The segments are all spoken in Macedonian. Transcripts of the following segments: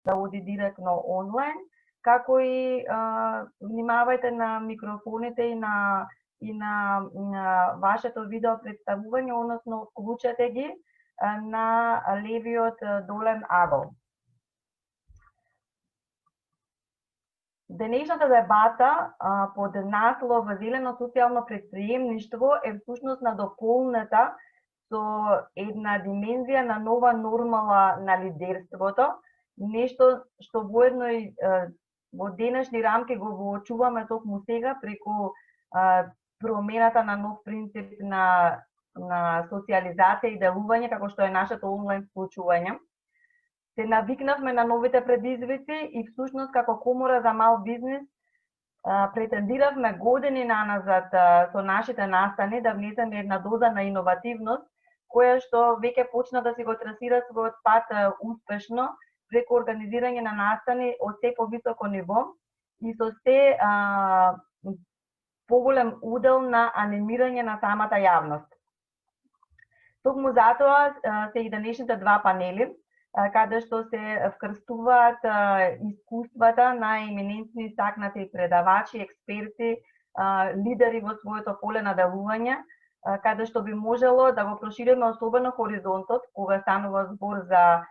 да оди директно онлайн, како и внимавајте на микрофоните и на вашето видео представување, односно вклучете ги на левиот долен агол. Денешната дебата под наслов Зелено социјално претприемништво е всушност надополнета со една димензија на нова нормала на лидерството, нешто што воедно и во денешни рамки го воочуваме токму сега преку промената на нов принцип на социализација и делување, како што е нашето онлайн вклучување. Се навикнавме на новите предизвици и всушност како комора за мал бизнес претендиравме години наназад со нашите настани да внесеме една доза на иновативност, која што веќе почна да си го трасира својот пат успешно преку организирање на настани од се повисоко ниво и со се поголем удел на анимирање на самата јавност. Токму затоа се и денешните два панели, каде што се вкрстуваат искуствата на еминентни истакнати предавачи, експерти, лидери во своето поле на делување, каде што би можело да го прошириме особено хоризонтот кога станува збор за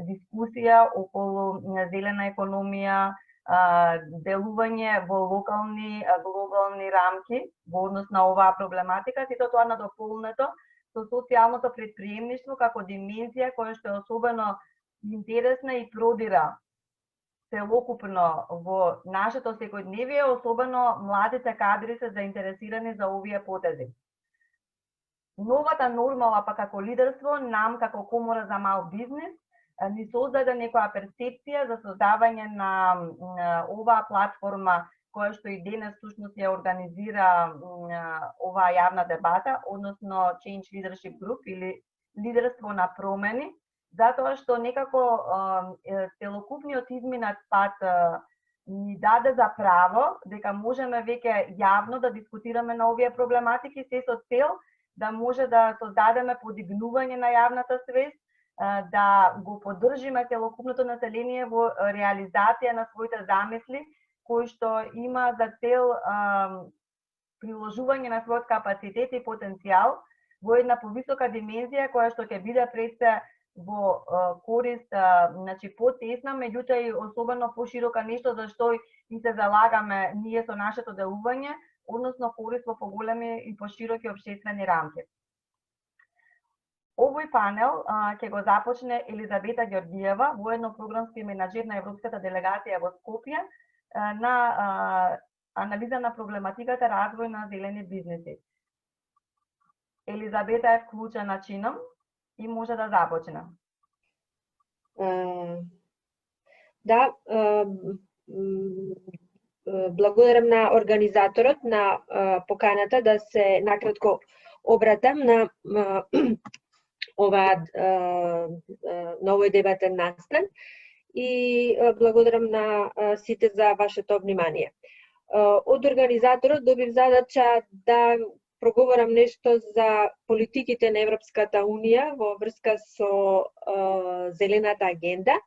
дискусија околу зелена економија, делување во локални, глобални рамки во однос на оваа проблематика, сето тоа надополнето со социјалното претприемништво како димензија која што е особено интересна и продира целокупно во нашето секојдневие, особено младите кадри се заинтересирани за овие потези. Новата нормала па како лидерство, нам како комора за мал бизнес, ни создаде некоја перцепција за создавање на оваа платформа која што и денес всушност ја организира оваа јавна дебата, односно Change Leadership Group или лидерство на промени, затоа што некако целокупниот изминат пат ни даде за право дека можеме веќе јавно да дискутираме на овие проблематики, се со цел да може да создадеме подигнување на јавната свест, да го поддржиме целокупното население во реализација на своите замисли, кои што има за цел приложување на својот капацитет и потенцијал во една повисока димензија која што ќе биде пред се во корист, значи потесна, меѓутоа и особено поширока, нешто за што и се залагаме ние со нашето делување, односно корист во поголеми и пошироки општествени рамки. Овој панел ќе го започне Елизабета Ѓорѓиева, воедно програмски менаџер на Европската делегација во Скопје, на анализа на проблематиката развој на зелени бизнеси. Елизабета е вклучена чином и може да започне. Да, благодарам на организаторот на поканата да се накратко обратам на оваа новој дебатен настан и благодарам на сите за вашето внимание. Од организаторот добив задача да проговорам нешто за политиките на Европската Унија во врска со зелената агенда,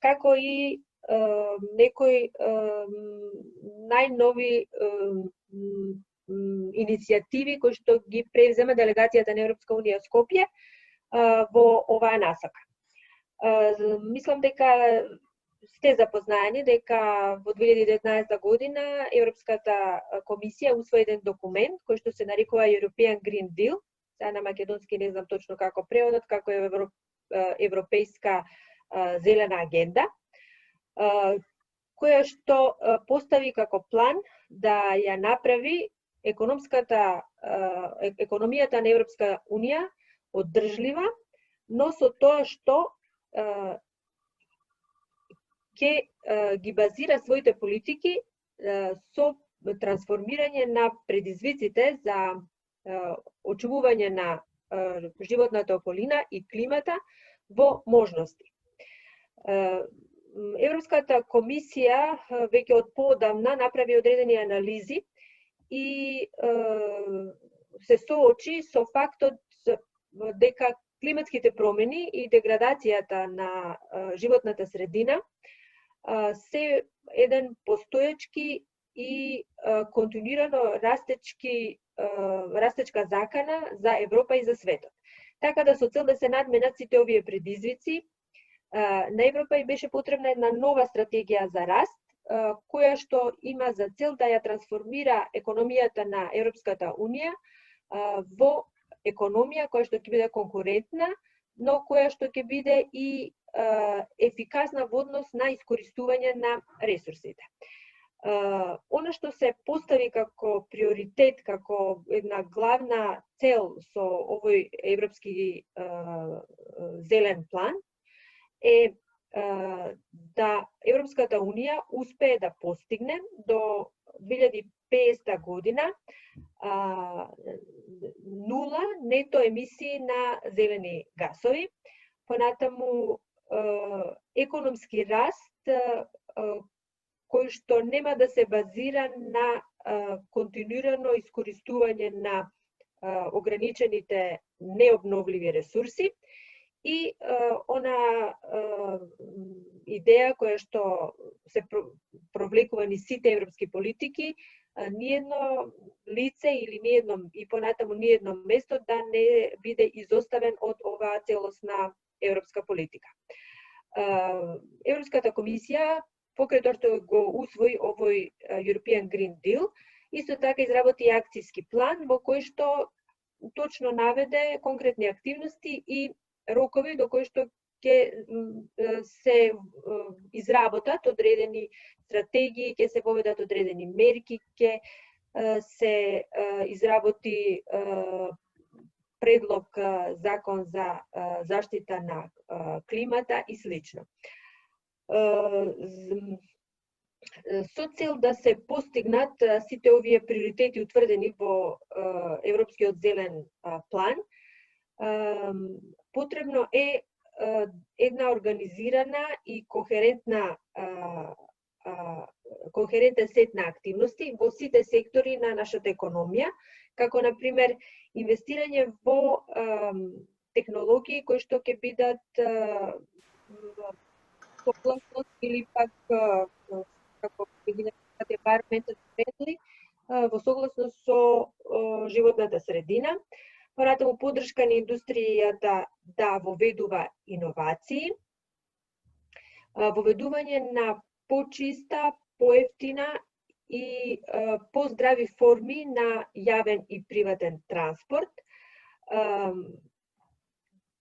како и некои најнови иницијативи кои што ги превзема делегацијата на Европска Унија Скопје во оваа насока. Мислам дека сте запознаени дека во 2019 година Европската комисија усвои еден документ кој што се нарекува European Green Deal, сега на македонски не знам точно како преводот, како е европејска зелена агенда, која што постави како план да ја направи економијата на Европска Унија оддржлива, но со тоа што ќе ги базира своите политики со трансформирање на предизвиците за очувување на животната околина и климата во можности. Европската комисија веќе од поодамна направи одредени анализи и се соочи со фактот дека климатските промени и деградацијата на животната средина се еден постоечки и континуирано растечка закана за Европа и за светот. Така да со цел да се надменат сите овие предизвици, на Европа и беше потребна една нова стратегија за раст, која што има за цел да ја трансформира економијата на Европската Унија во економија која што ќе биде конкурентна, но која што ќе биде и ефикасна во однос на искористување на ресурсите. Она што се постави како приоритет, како една главна цел со овој европски зелен план е да Европската Унија успее да постигне до 2050 година нула нето емисии на зелени гасови, понатаму економски раст кој што нема да се базира на континуирано искористување на ограничените необновливи ресурси и она идеја која што се провлекува низ сите европски политики, ниедно лице или ниедно и понатаму ниедно место да не биде изоставен од оваа целосна европска политика. Европската комисија покрај тоа што го усвои овој European Green Deal, исто така изработи акцијски план во кој што точно наведе конкретни активности и рокови до кои што ќе се изработат одредени стратегии, ќе се поведат одредени мерки, ќе се изработи предлог закон за заштита на климата и слично. Со цел да се постигнат сите овие приоритети утврдени во Европскиот зелен план, потребно е една организирана и кохерентен сет на активности во сите сектори на нашата економија, како на пример инвестирање во технологии кои што ќе бидат согласност или пак како ќе ги нарекувате environmental friendly, во согласност со животната средина. Понатаму поддршка на индустријата да воведува иновации, воведување на почиста, поевтина и поздрави форми на јавен и приватен транспорт.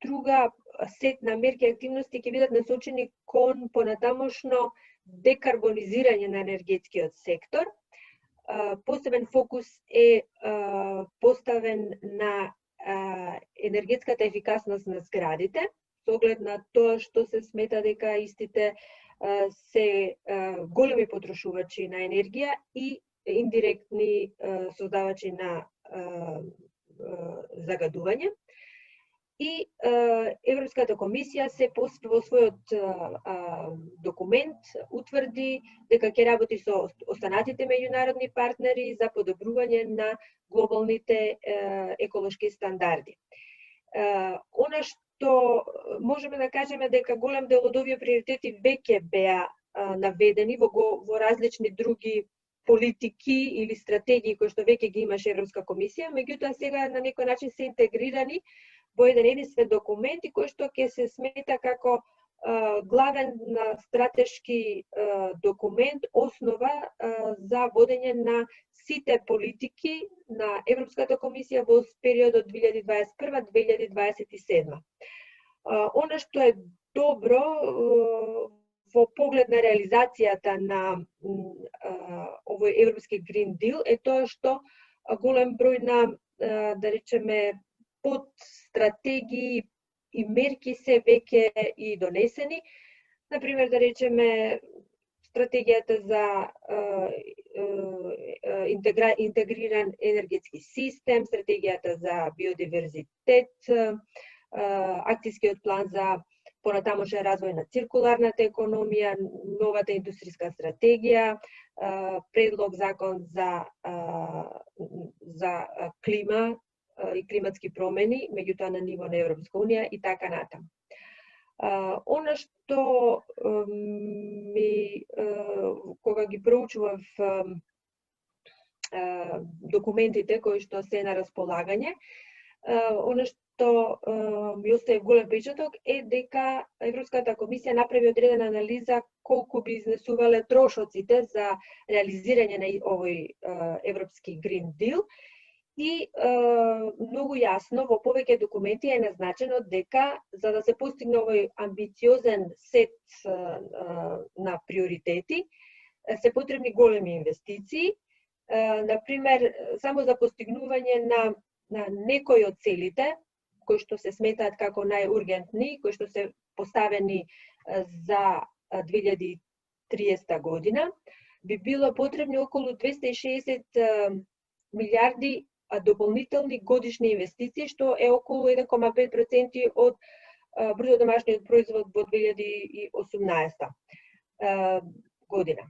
Друга сет на мерки и активности ќе бидат насочени кон понатамошно декарбонизирање на енергетскиот сектор. Посебен фокус е поставен на енергетската ефикасност на зградите, со оглед на тоа што се смета дека истите се големи потрошувачи на енергија и индиректни создавачи на загадување. И Европската комисија се во својот документ утврди дека ќе работи со останатите меѓународни партнери за подобрување на глобалните еколошки стандарди. Она што можеме да кажеме дека голем дел од овие приоритети веќе беа наведени во различни други политики или стратегии кои што веќе ги имаше Европска комисија, меѓутоа сега на некој начин се интегрирани во еден единствен документ кој што ќе се смета како главен стратешки документ, основа за водење на сите политики на Европската комисија во периодот 2021-2027. Она што е добро во поглед на реализацијата на овој Европски Green Deal е тоа што голем број на, да речеме, под стратегии и мерки се веќе и донесени. Например, да речеме, стратегијата за интегриран енергетски систем, стратегијата за биодиверзитет, акцијскиот план за понатамошен развој на циркуларната економија, новата индустријска стратегија, предлог закон за клима и климатски промени, меѓутоа на ниво на Европска унија и така натаму. Она што кога ги проучував документите кои што се на располагање, она што ми остае голем впечаток е дека Европската комисија направи одредена анализа колку би изнесувале трошоците за реализирање на овој европски Green Deal и многу јасно во повеќе документи е назначено дека за да се постигне овој амбициозен сет на приоритети се потребни големи инвестиции. Например, само за постигнување на некои од целите кои што се сметаат како најургентни, кои што се поставени за 2030 година, би било потребни околу 260 милиарди дополнителни годишни инвестиции, што е околу 1,5% од брутно домашниот производ во 2018 година.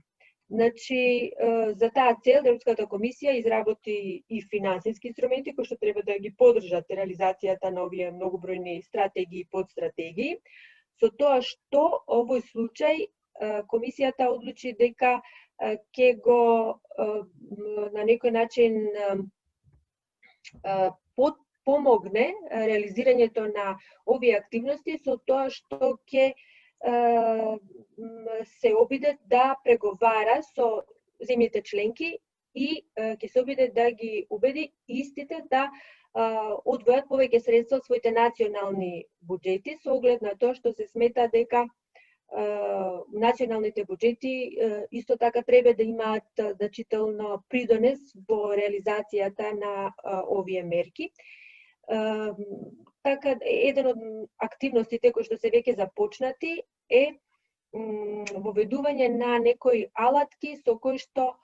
Значи, за таа цел Европската комисија изработи и финансиски инструменти кои што треба да ги поддржат реализацијата на овие многобројни стратегии и подстратегии. Со тоа што овој случај комисијата одлучи дека ќе го на некој начин помогне реализирањето на овие активности со тоа што ќе се обиде да преговара со земјите членки и ќе се обиде да ги убеди истите да одвојат повеќе средства од своите национални буџети со оглед на тоа што се смета дека националните буџети исто така треба да имаат значително придонес во реализацијата на овие мерки. Така, еден од активностите кои што се веќе започнати е воведување на некои алатки со кои што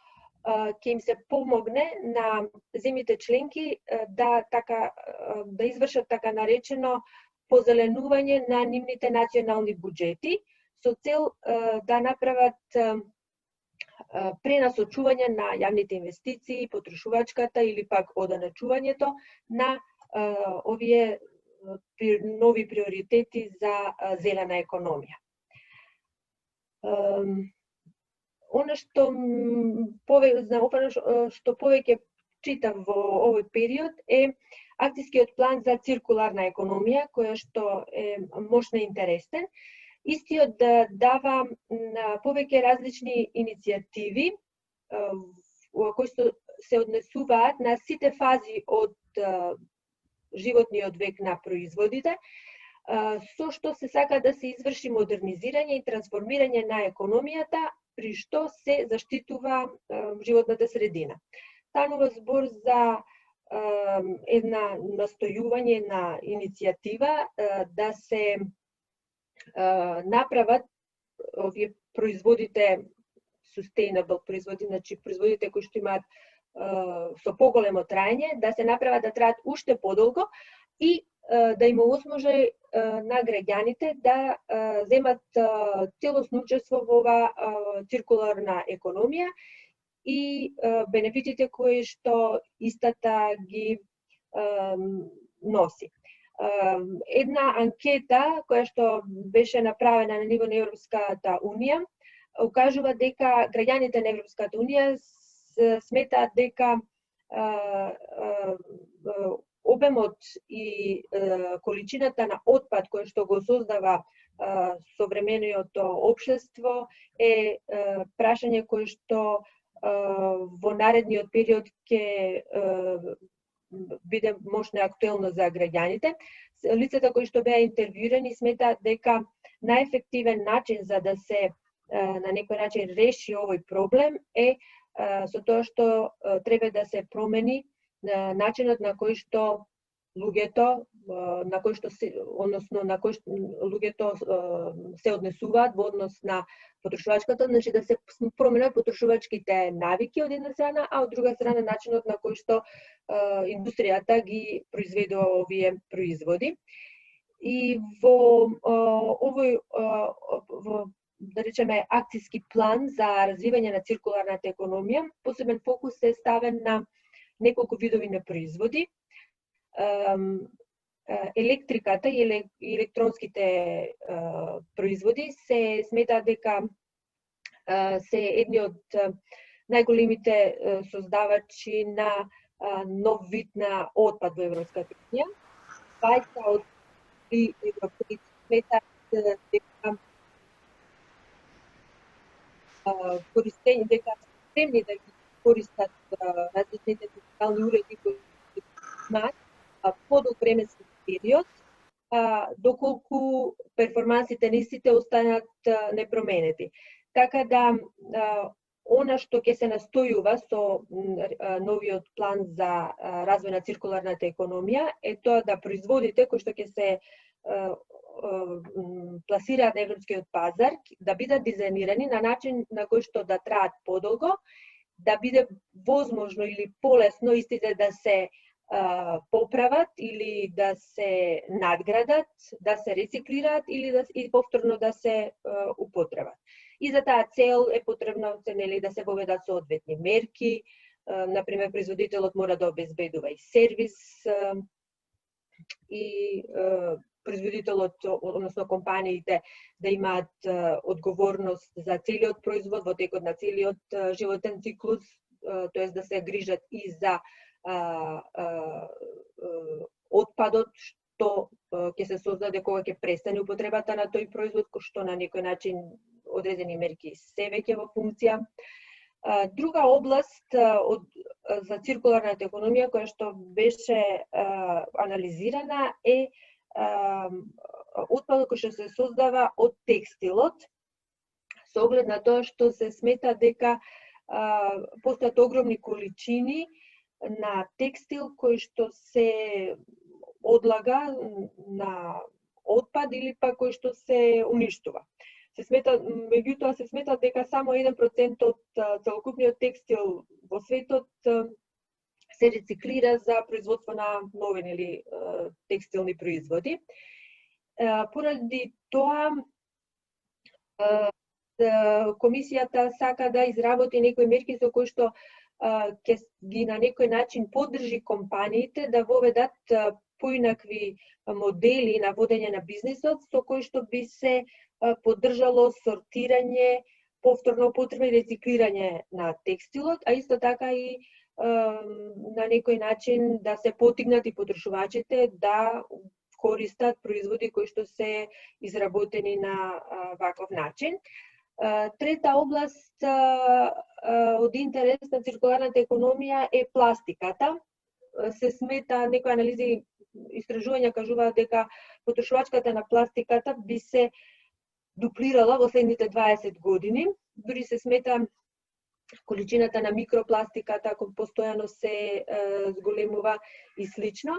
ќе им се помогне на земјите членки да извршат така наречено позеленување на нивните национални буџети со цел да направат пренасочување на јавните инвестиции, потрошувачката или пак одоначувањето на овие нови приоритети за зелена економија. Она што повеќе читав во овој период е акцијскиот план за циркуларна економија, која што е мощно интересен. Истиот дава повеќе различни иницијативи кои се однесуваат на сите фази од животниот век на производите, со што се сака да се изврши модернизирање и трансформирање на економијата, при што се заштитува животната средина. Станува збор за една настојување на иницијатива да се направат овие производите sustainable производи, значи производите кои што имаат со поголемо траење, да се направат да траат уште подолго и да им овозможи на граѓаните да земат целосно учество во оваа циркуларна економија и бенефитите кои што истата ги носи. Една анкета која што беше направена на ниво на Европската унија укажува дека граѓаните на Европската унија сметаат дека обемот и количината на отпад кој што го создава современиот општество е прашање кое што во наредниот период ќе биде мощно актуелно за граѓаните. Лицата кои што беа интервјуирани сметаат дека најефективен начин за да се на некој начин реши овој проблем е со тоа што треба да се промени начинот на кој што луѓето на кој што се, односно на кој што луѓето се однесуваат во однос на потрошувачката, значи да се променат потрошувачките навики од една страна, а од друга страна начинот на кој што индустријата ги произведува овие производи. И во овој да речеме акцијски план за развивање на циркуларната економија, посебен фокус е ставен на неколку видови на производи. електриката и електронските производи се смета дека се едни од најголемите создавачи на нов вид на отпад во Европската унија. 20 од 3 европејци сметаат дека користење дека спремни да ги користат различните дигитални уреди кои имаат подолг временски период, доколку перформансите на истите останат непроменети. Така да она што ќе се настојува со новиот план за развој на циркуларната економија е тоа да производите кои што ќе се пласираат на европскиот пазар да бидат дизајнирани на начин на кој што да траат подолго, да биде возможно или полесно истите да се поправат или да се надградат, да се рециклираат или повторно да се употребат. И за таа цел е потребно да се воведат соодветни мерки, например производителот мора да обезбедува и сервис и производителот, односно компаниите, да имаат одговорност за целиот производ во текот на целиот животен циклус, тоест да се грижат и за отпадот што ќе се создаде кога ќе престане употребата на тој производ, кој што на некој начин одредени мерки се веќе во функција. Друга област за циркуларната економија која што беше анализирана е отпадот кој што се создава од текстилот, со оглед на тоа што се смета дека постојат огромни количини на текстил кој што се одлага на отпад или пак кој што се уништува. Меѓутоа се смета дека само 1% од целокупниот текстил во светот се рециклира за производство на нови или текстилни производи. Поради тоа комисијата сака да изработи некои мерки со кои што ќе ги на некој начин поддржи компаниите да воведат поинакви модели на водење на бизнисот со кои што би се поддржало сортирање, повторно употреба и рециклирање на текстилот, а исто така и на некој начин да се потигнат и потрошувачите да користат производи кои што се изработени на ваков начин. Трета област од интерес на циркуларната економија е пластиката. Се смета, некои анализи, истражувања кажуваат дека потрошувачката на пластиката би се дуплирала во следните 20 години. Дури се смета количината на микропластиката кој постојано се зголемува и слично.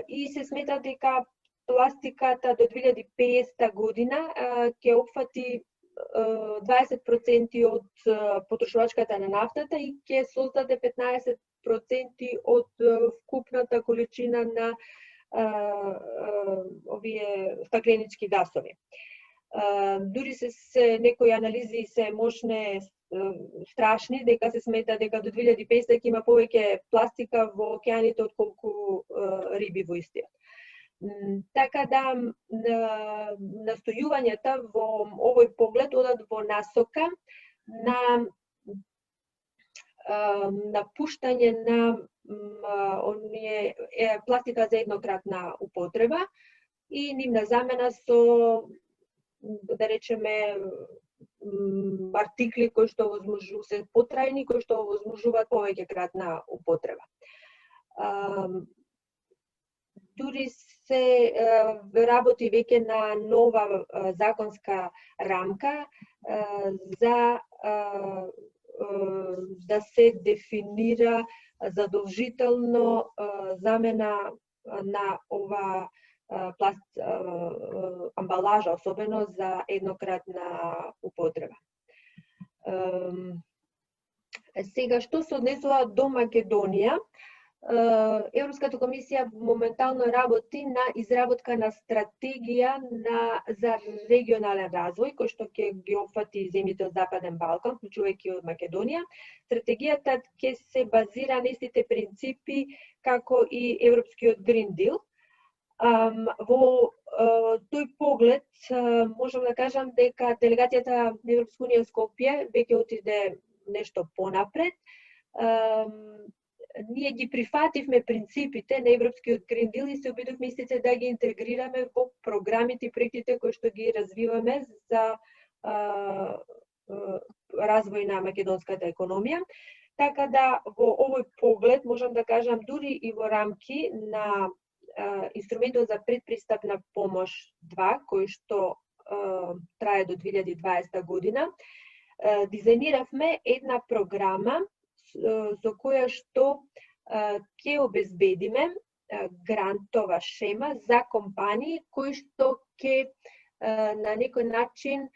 И се смета дека пластиката до 2050 година ќе опфати 20% од потрошувачката на нафтата и ќе создаде 15% од вкупната количина на овие стакленички гасови. Дури се некои анализи се можне страшни, дека се смета дека до 2050 ќе има повеќе пластика во океаните отколку риби во истиот. Така да настојувањата во овој поглед одат во насока на напуштање на пластика за еднократна употреба и нивна замена со, да речеме, артикли кои што се потрајни, кои што овозможуваат повеќе кратна употреба. Дури се работи веќе на нова законска рамка за да се дефинира задолжително замена на ова амбалажа, особено за еднократна употреба. Сега, што се однесува до Македонија, Европската комисија моментално работи на изработка на стратегија за регионален развој, кој што ќе ги опфати земјите од Западен Балкан, вклучувајќи од Македонија. Стратегијата ќе се базира на истите принципи како и Европскиот Green Deal. Во тој поглед можам да кажам дека делегацијата на Европска унија Скопје веќе отиде нешто понапред. Ние ги прифативме принципите на Европскиот Green Deal и се обидовме истите да ги интегрираме во програмите и проектите кои што ги развиваме за развој на македонската економија. Така да во овој поглед можам да кажам дури и во рамки на инструментот за предпристапна помош 2, кој што трае до 2020 година, дизајниравме една програма со која што ќе обезбедиме грантова шема за компании кои што ќе на некој начин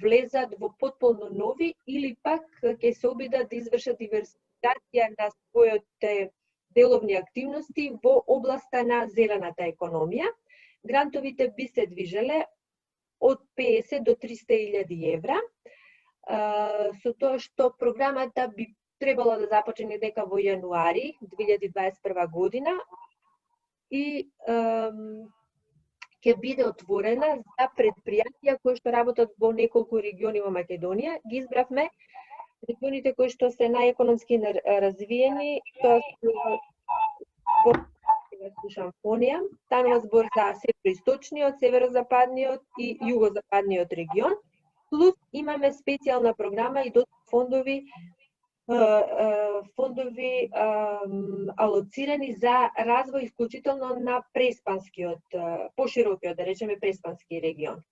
влезат во потполно нови или пак ќе се обидат да извршат диверсификација на своите деловни активности во областа на зелената економија. Грантовите би се движеле од 50 до 300.000 евра, со тоа што програмата би требало да започне дека во јануари 2021 година и ќе биде отворена за предпријатија кои што работат во неколку региони во Македонија. Ги избравме регионите кои што се најекономски развиени, тоа се Шамфонија, станува збор за североисточниот, северозападниот и југозападниот регион. Плюс имаме специјална програма и фондови алоцирани за развој исклучително на преспанскиот, поширокиот, да речеме, преспански регион.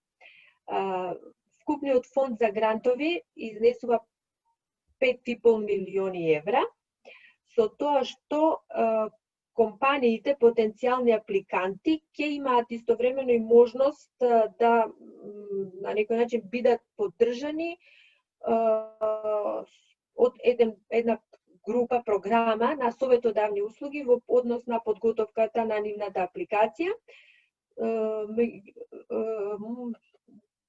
Вкупниот фонд за грантови изнесува 5,5 милиони евра, со тоа што компаниите, потенцијални апликанти, ќе имаат истовремено и можност да на некој начин бидат поддржани од една група програма на советодавни услуги во однос на подготовката на нивната апликација.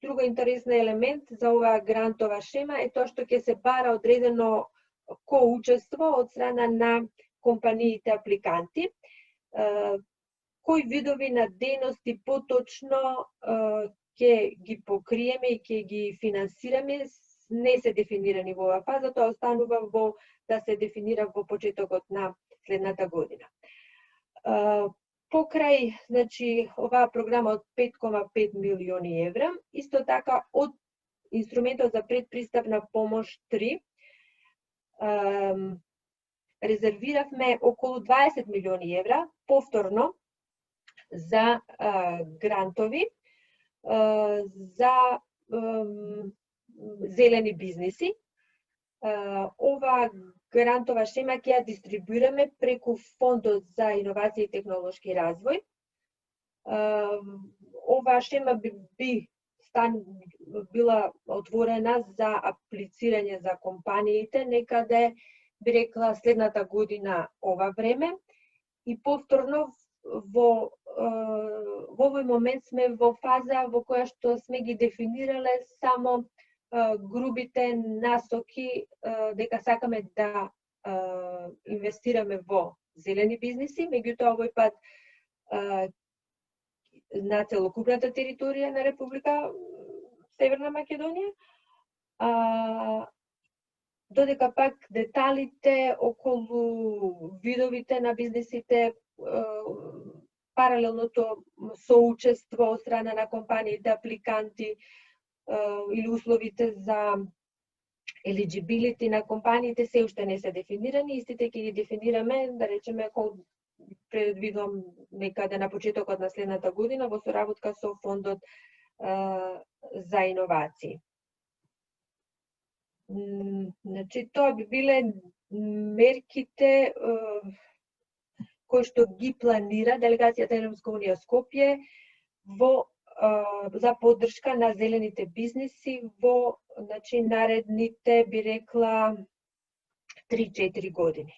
Друга интересна елемент за оваа грантова шема е тоа што ќе се бара одредено коучество од страна на компаниите апликанти. Кои видови на дејности поточно ќе ги покриеме и ќе ги финансираме не се дефинирани во оваа фаза, тоа останува да се дефинира во почетокот на следната година. Покрај, значи, оваа програма од 5,5 милиони евра, исто така од инструментот за предпристапна помош 3, резервиравме околу 20 милиони евра повторно за грантови за зелени бизниси. Ова грантова шема ќе ја дистрибуираме преку Фондот за иновација и технолошки развој. Оваа шема би била отворена за аплицирање за компаниите некаде, би рекла, следната година ова време. И повторно во овој момент сме во фаза во која што сме ги дефинирале само грубите насоки дека сакаме да инвестираме во зелени бизниси, меѓутоа овој пат на целокупната територија на Република Северна Македонија, додека пак деталите околу видовите на бизнисите, паралелното соучество од страна на компаниите апликанти или условите за eligibility на компаниите се уште не се дефинирани. Истите ќе ги дефинираме, да речеме, ако предвидувам некаде на почетокот на следната година во соработка со Фондот за иновации. Значи, тоа би биле мерките кои што ги планира делегацијата на Европска унија Скопје за поддршка на зелените бизниси во, значи, наредните, би рекла, 3-4 години.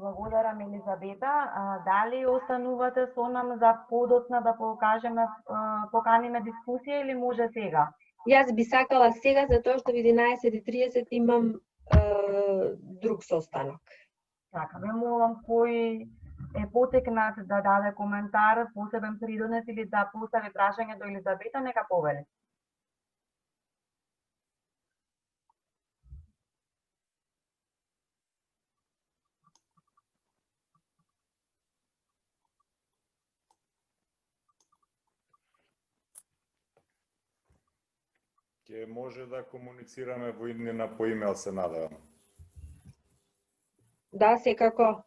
Благодарам, Елизабета. Дали останувате со нам за подоцна да покажеме, поканиме дискусија или може сега? Јас би сакала сега, затоа што во 11:30 имам друг состанок. Така, ме молам кој е потекнат да даде коментар, посебен придонес или да постави прашање до Елизабета, нека повели. Ќе може да комуницираме во иднина по имејл, се надевам. Да, секако.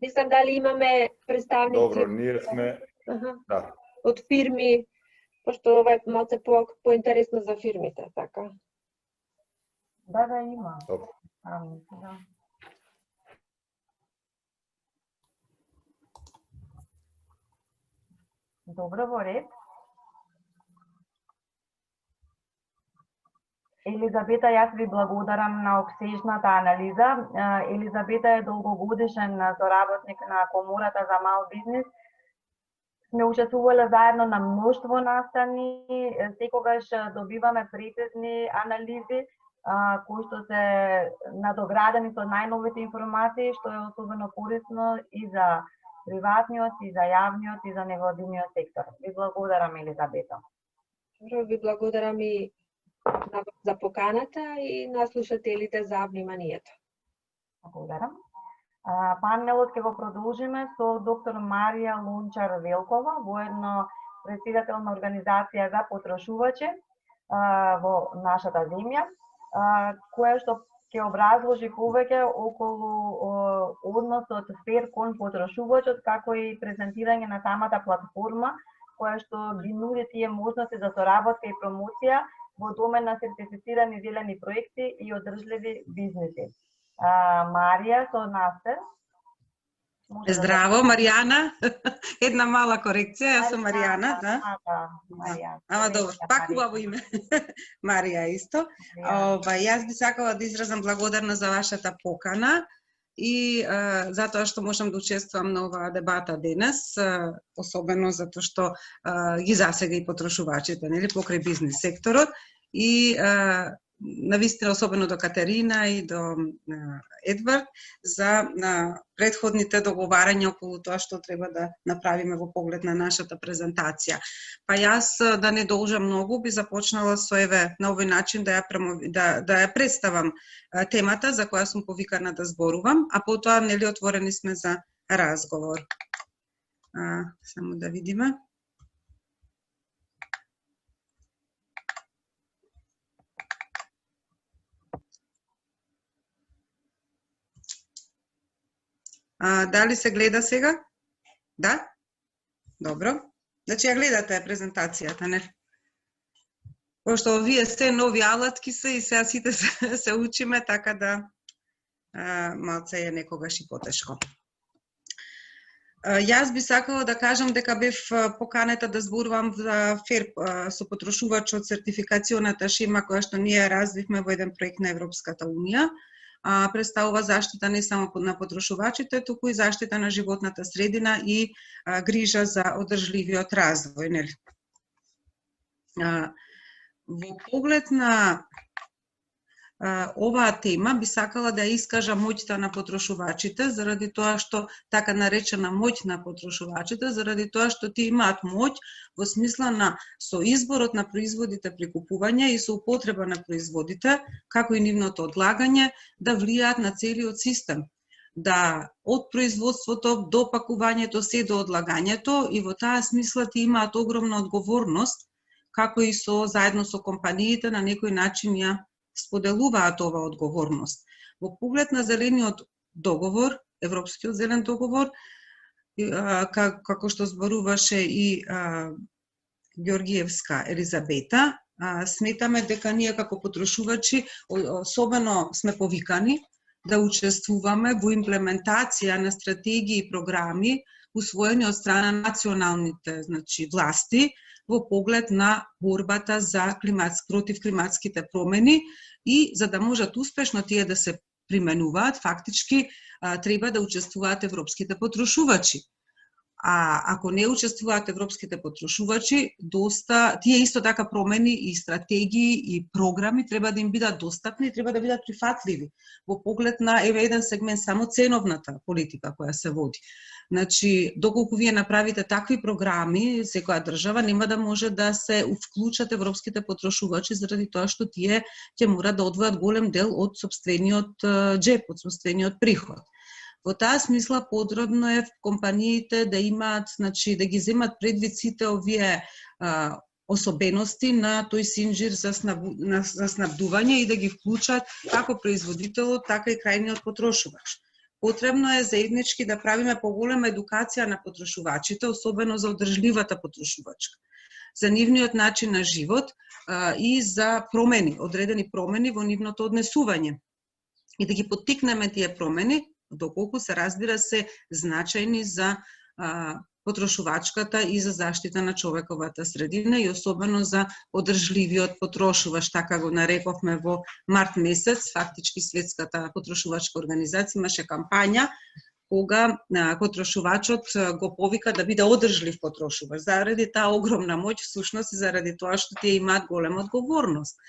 Мислам дали имаме представници. Добро, ние сме да. Од фирми, пошто ова е малце поинтересно за фирмите, така. Да, има. Добро. Да. Добро, во ред. Елизабета, јас ви благодарам на опсежната анализа. Елизабета е долгогодишен соработник на Комората за мал бизнис. Сме учествувале заедно на мноштво настани, секогаш добиваме претезни анализи кои што се надоградени со најновите информации, што е особено корисно и за приватниот, и за јавниот, и за невладиниот сектор. Ви благодарам, Елизабета. Ви благодарам и за поканата и на слушателите за вниманието. Благодарам. Панелот ќе го продолжиме со доктор Марија Лунчар Велкова, воедно председател на Организација за потрошувачи во нашата земја, која што ќе образложи повеќе околу односот фер кон потрошувачот, како и презентирање на самата платформа, која што ги нуди тие можности за соработка и промоција во домен на сертифицирани зелени проекти и одржливи бизнеси. Марија, со нас сте. Здраво, Маријана. Една мала корекција, јас сум Маријана, да. Ама добро, пак убаво име. Марија исто. Јас би сакала да изразам благодарност за вашата покана и затоа што можам да учествувам на оваа дебата денес, особено затоа што ги засега и потрошувачите, нели, покрај бизнес секторот и навистина особено до Катерина и до Едвард за претходните договарања околу тоа што треба да направиме во поглед на нашата презентација. Па јас да не должам многу би започнала со на овој начин да ја представам темата за која сум повикана да зборувам, а потоа нели отворени сме за разговор. Само да видиме. Дали се гледа сега? Да? Добро. Значи ја гледате презентацијата, не? Пошто вие сте нови алатки се и сега сите се учиме, така да малце е некогаш и потешко. Јас би сакала да кажам дека бев поканета да зборувам за фер со потрошувачот сертификацијоната шема која што ние развивме во еден проект на Европската унија. Представува заштита не само на потрошувачите, туку и заштита на животната средина и грижа за одржливиот развој, нели? Во поглед на оваа тема би сакала да искажа моќта на потрошувачите, заради тоа што така наречена моќ на потрошувачите, заради тоа што тие имаат моќ во смисла на со изборот на производите при купување и со употреба на производите, како и нивното одлагање, да влијаат на целиот систем. Да од производството до пакувањето се до одлагањето и во таа смисла тие имаат огромна одговорност, како и заедно со компаниите на некој начин ја споделуваат оваа одговорност. Во поглед на зелениот договор, Европскиот зелен договор, како што зборуваше и Ѓоргиевска Елизабета, сметаме дека ние како потрошувачи особено сме повикани да учествуваме во имплементација на стратегии и програми усвоени од страна на националните власти во поглед на борбата за против климатските промени и за да можат успешно тие да се применуваат, фактички треба да учествуваат европските потрошувачи. А ако не учествуваат европските потрошувачи, тие исто така промени и стратегии и програми треба да им бидат достапни и треба да бидат прифатливи во поглед на еден сегмент само ценовната политика која се води. Значи, доколку вие направите такви програми, секоја држава нема да може да се вклучат европските потрошувачи заради тоа што тие ќе мора да одвојат голем дел од сопствениот џеп, од сопствениот приход. Во таа смисла потребно е компаниите да имаат, значи да ги земат предвид сите овие особености на тој синџир за снабдување и да ги вклучат како производителот, така и крајниот потрошувач. Потребно е заеднички да правиме поголема едукација на потрошувачите, особено за одржливата потрошувачка, за нивниот начин на живот и за промени, одредени промени во нивното однесување. И да ги поттикнеме тие промени, доколку се разбира се значајни за потрошувачката и за заштита на човековата средина и особено за одржливиот потрошувач, така го нарековме во март месец. Фактички Светската потрошувачка организација имаше кампања кога потрошувачот го повика да биде одржлив потрошувач заради таа огромна моќ всушност и заради тоа што тие имаат голема одговорност.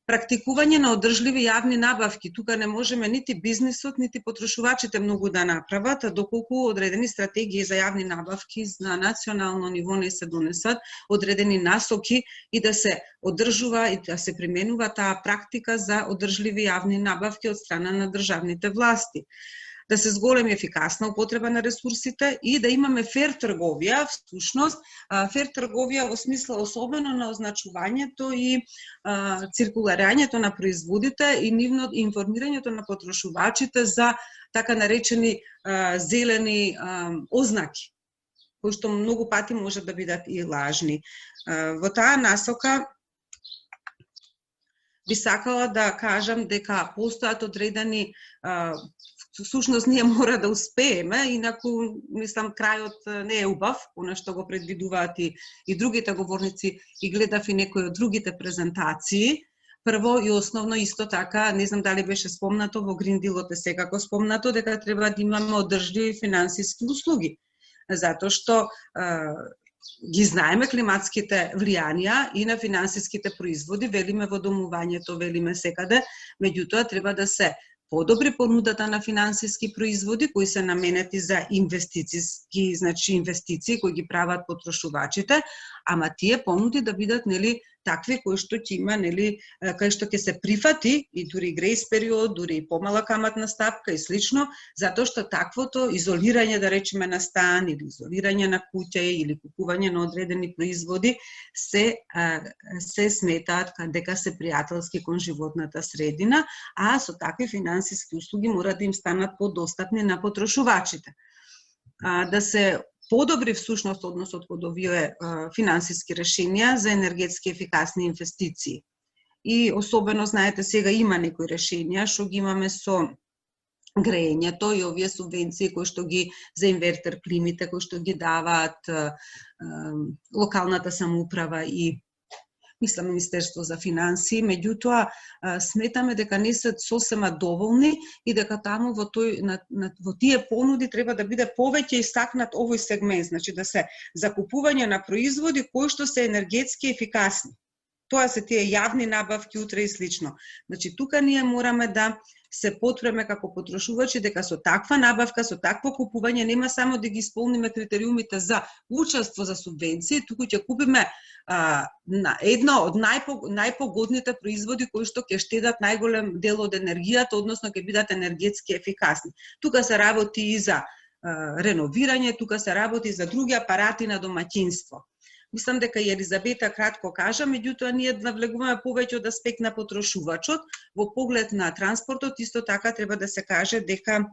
Практикување на одржливи јавни набавки. Тука не можеме нити бизнисот, нити потрошувачите многу да направат, доколку одредени стратегии за јавни набавки на национално ниво не се донесат, одредени насоки и да се одржува и да се применува таа практика за одржливи јавни набавки од страна на државните власти. Да се зголеми ефикасна употреба на ресурсите и да имаме фер трговија, всушност фер трговија во смисла особено на означувањето и циркулирањето на производите и нивно информирањето на потрошувачите за така наречени зелени ознаки, кои што многу пати може да бидат и лажни. Во таа насока би сакала да кажам дека постојат одредени всушност ние мора да успееме, инаку мислам крајот не е убав, она што го предвидуваат и другите говорници и гледав и некои од другите презентации. Прво и основно исто така, не знам дали беше спомнато во Green Deal-от е секако спомнато дека треба да имаме одржливи финансиски услуги, затоа што ги знаеме климатските влијанија и на финансиските производи, велиме во домувањето, велиме секаде, меѓутоа треба да се подобри понудата на финансиски производи кои се наменети за инвестициски, значи инвестиции кои ги прават потрошувачите, ама тие понуди да бидат такви кои што ќе има кај што ќе се прифати и дури грејс период, дури и помала каматна стапка и слично, затоа што таквото изолирање да речеме на стан или изолирање на куќа или купување на одредени производи се сметаат дека се пријателски кон животната средина, а со такви финансиски услуги мора да им станат подостапни на потрошувачите. Да се подобри всушност односот кон овие финансиски решенија за енергетски ефикасни инвестиции. И особено, знаете, сега има некои решенија што ги имаме со грејењето и овие субвенции кои што ги за инвертер климите, кои што ги даваат локалната самоуправа и мислам Министерство за финансии, меѓутоа сметаме дека не се сосема доволни и дека таму во тие понуди треба да биде повеќе истакнат овој сегмент, значи да се закупување на производи кои што се енергетски ефикасни. Тоа се тие јавни набавки утре и слично. Значи тука ние мораме да се потпреме како потрошувачи дека со таква набавка, со такво купување нема само да ги исполниме критериумите за учество за субвенции, туку ќе купиме едно од најпогодните производи кои што ќе штедат најголем дел од енергијата, односно ќе бидат енергетски ефикасни. Тука се работи и за реновирање, тука се работи за други апарати на домаќинство. Мислам дека и Елизабета кратко кажа, меѓутоа ние навлегуваме повеќе од аспект на потрошувачот. Во поглед на транспортот, исто така треба да се каже дека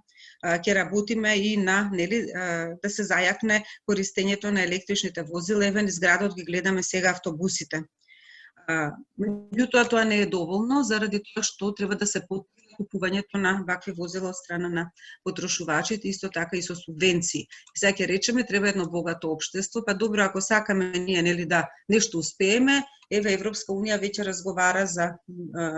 ќе работиме и на да се зајакне користењето на електричните возила. Еве низ градот ги гледаме сега автобусите. Меѓутоа тоа не е доволно заради тоа што треба да се купувањето на вакви возила од страна на потрошувачите, исто така и со субвенции. И сега ќе речеме треба едно богато општество, па добро ако сакаме ние да нешто успееме, еве Европска унија веќе разговара за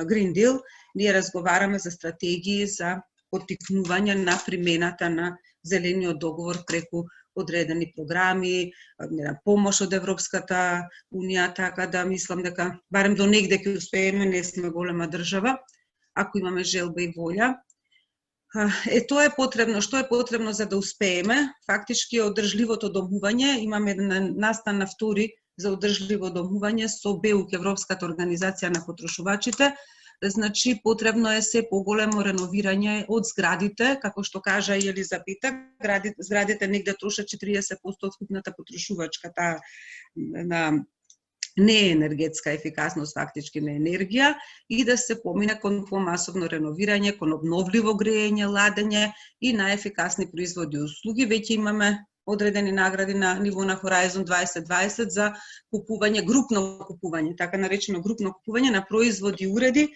Green Deal, ние разговараме за стратегии за поттикнување на примената на зелениот договор преку одредени програми, помош од Европската унија, така да мислам дека барем до негде ќе успееме, не сме голема држава, ако имаме желба и волја. Тоа е потребно. Што е потребно за да успееме? Фактички одржливото домување, имаме настан на втори за одржливо домување со БЕУК, Европската организација на потрошувачите. Значи, потребно е се поголемо реновирање од зградите, како што кажа и Елизабета, зградите негде трошат 40% од вкупната потрошувачка, таа на не е енергетска ефикасност, фактички на енергија, и да се помине кон помасовно реновирање, кон обновливо греење, ладење и најефикасни производи и услуги. Веќе имаме одредени награди на ниво на Horizon 2020 за купување, групно купување, така наречено групно купување на производи и уреди,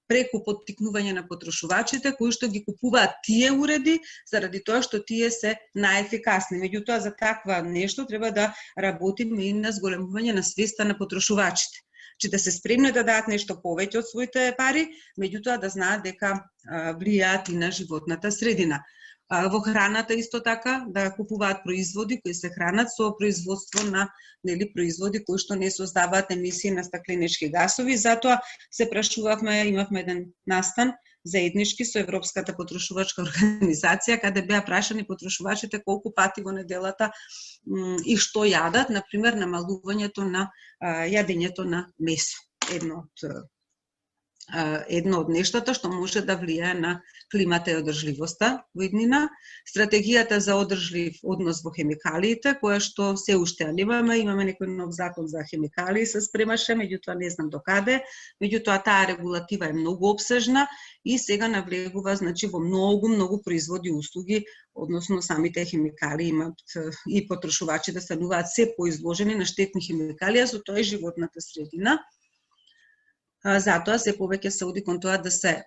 преку поттикнување на потрошувачите кои што ги купуваат тие уреди заради тоа што тие се најефикасни. Меѓутоа, за таква нешто треба да работиме и на зголемување на свеста на потрошувачите. Че да се спремни да дадат нешто повеќе од своите пари, меѓутоа да знаат дека влијаат и на животната средина. Во храната исто така да купуваат производи кои се хранат со производство на производи кои што не создаваат емисии на стакленички гасови. Затоа се прашувавме, имавме еден настан заеднички со Европската потрошувачка организација, каде беа прашани потрошувачите колку пати во неделата и што јадат, например намалувањето на јадењето на месо. Едно од нештата што може да влијае на климата и одржливоста во иднина. Стратегијата за одржлив однос во хемикалиите, која што се уште немаме, имаме некој нов закон за хемикалии се спремаше, меѓутоа не знам до каде, меѓутоа таа регулатива е многу опсежна и сега навлегува во многу производи и услуги, односно самите хемикалии имаат и потрошувачите стануваат се поизложени на штетни хемикалии, со тоа и животната средина. Затоа се повеќе се оди кон тоа да се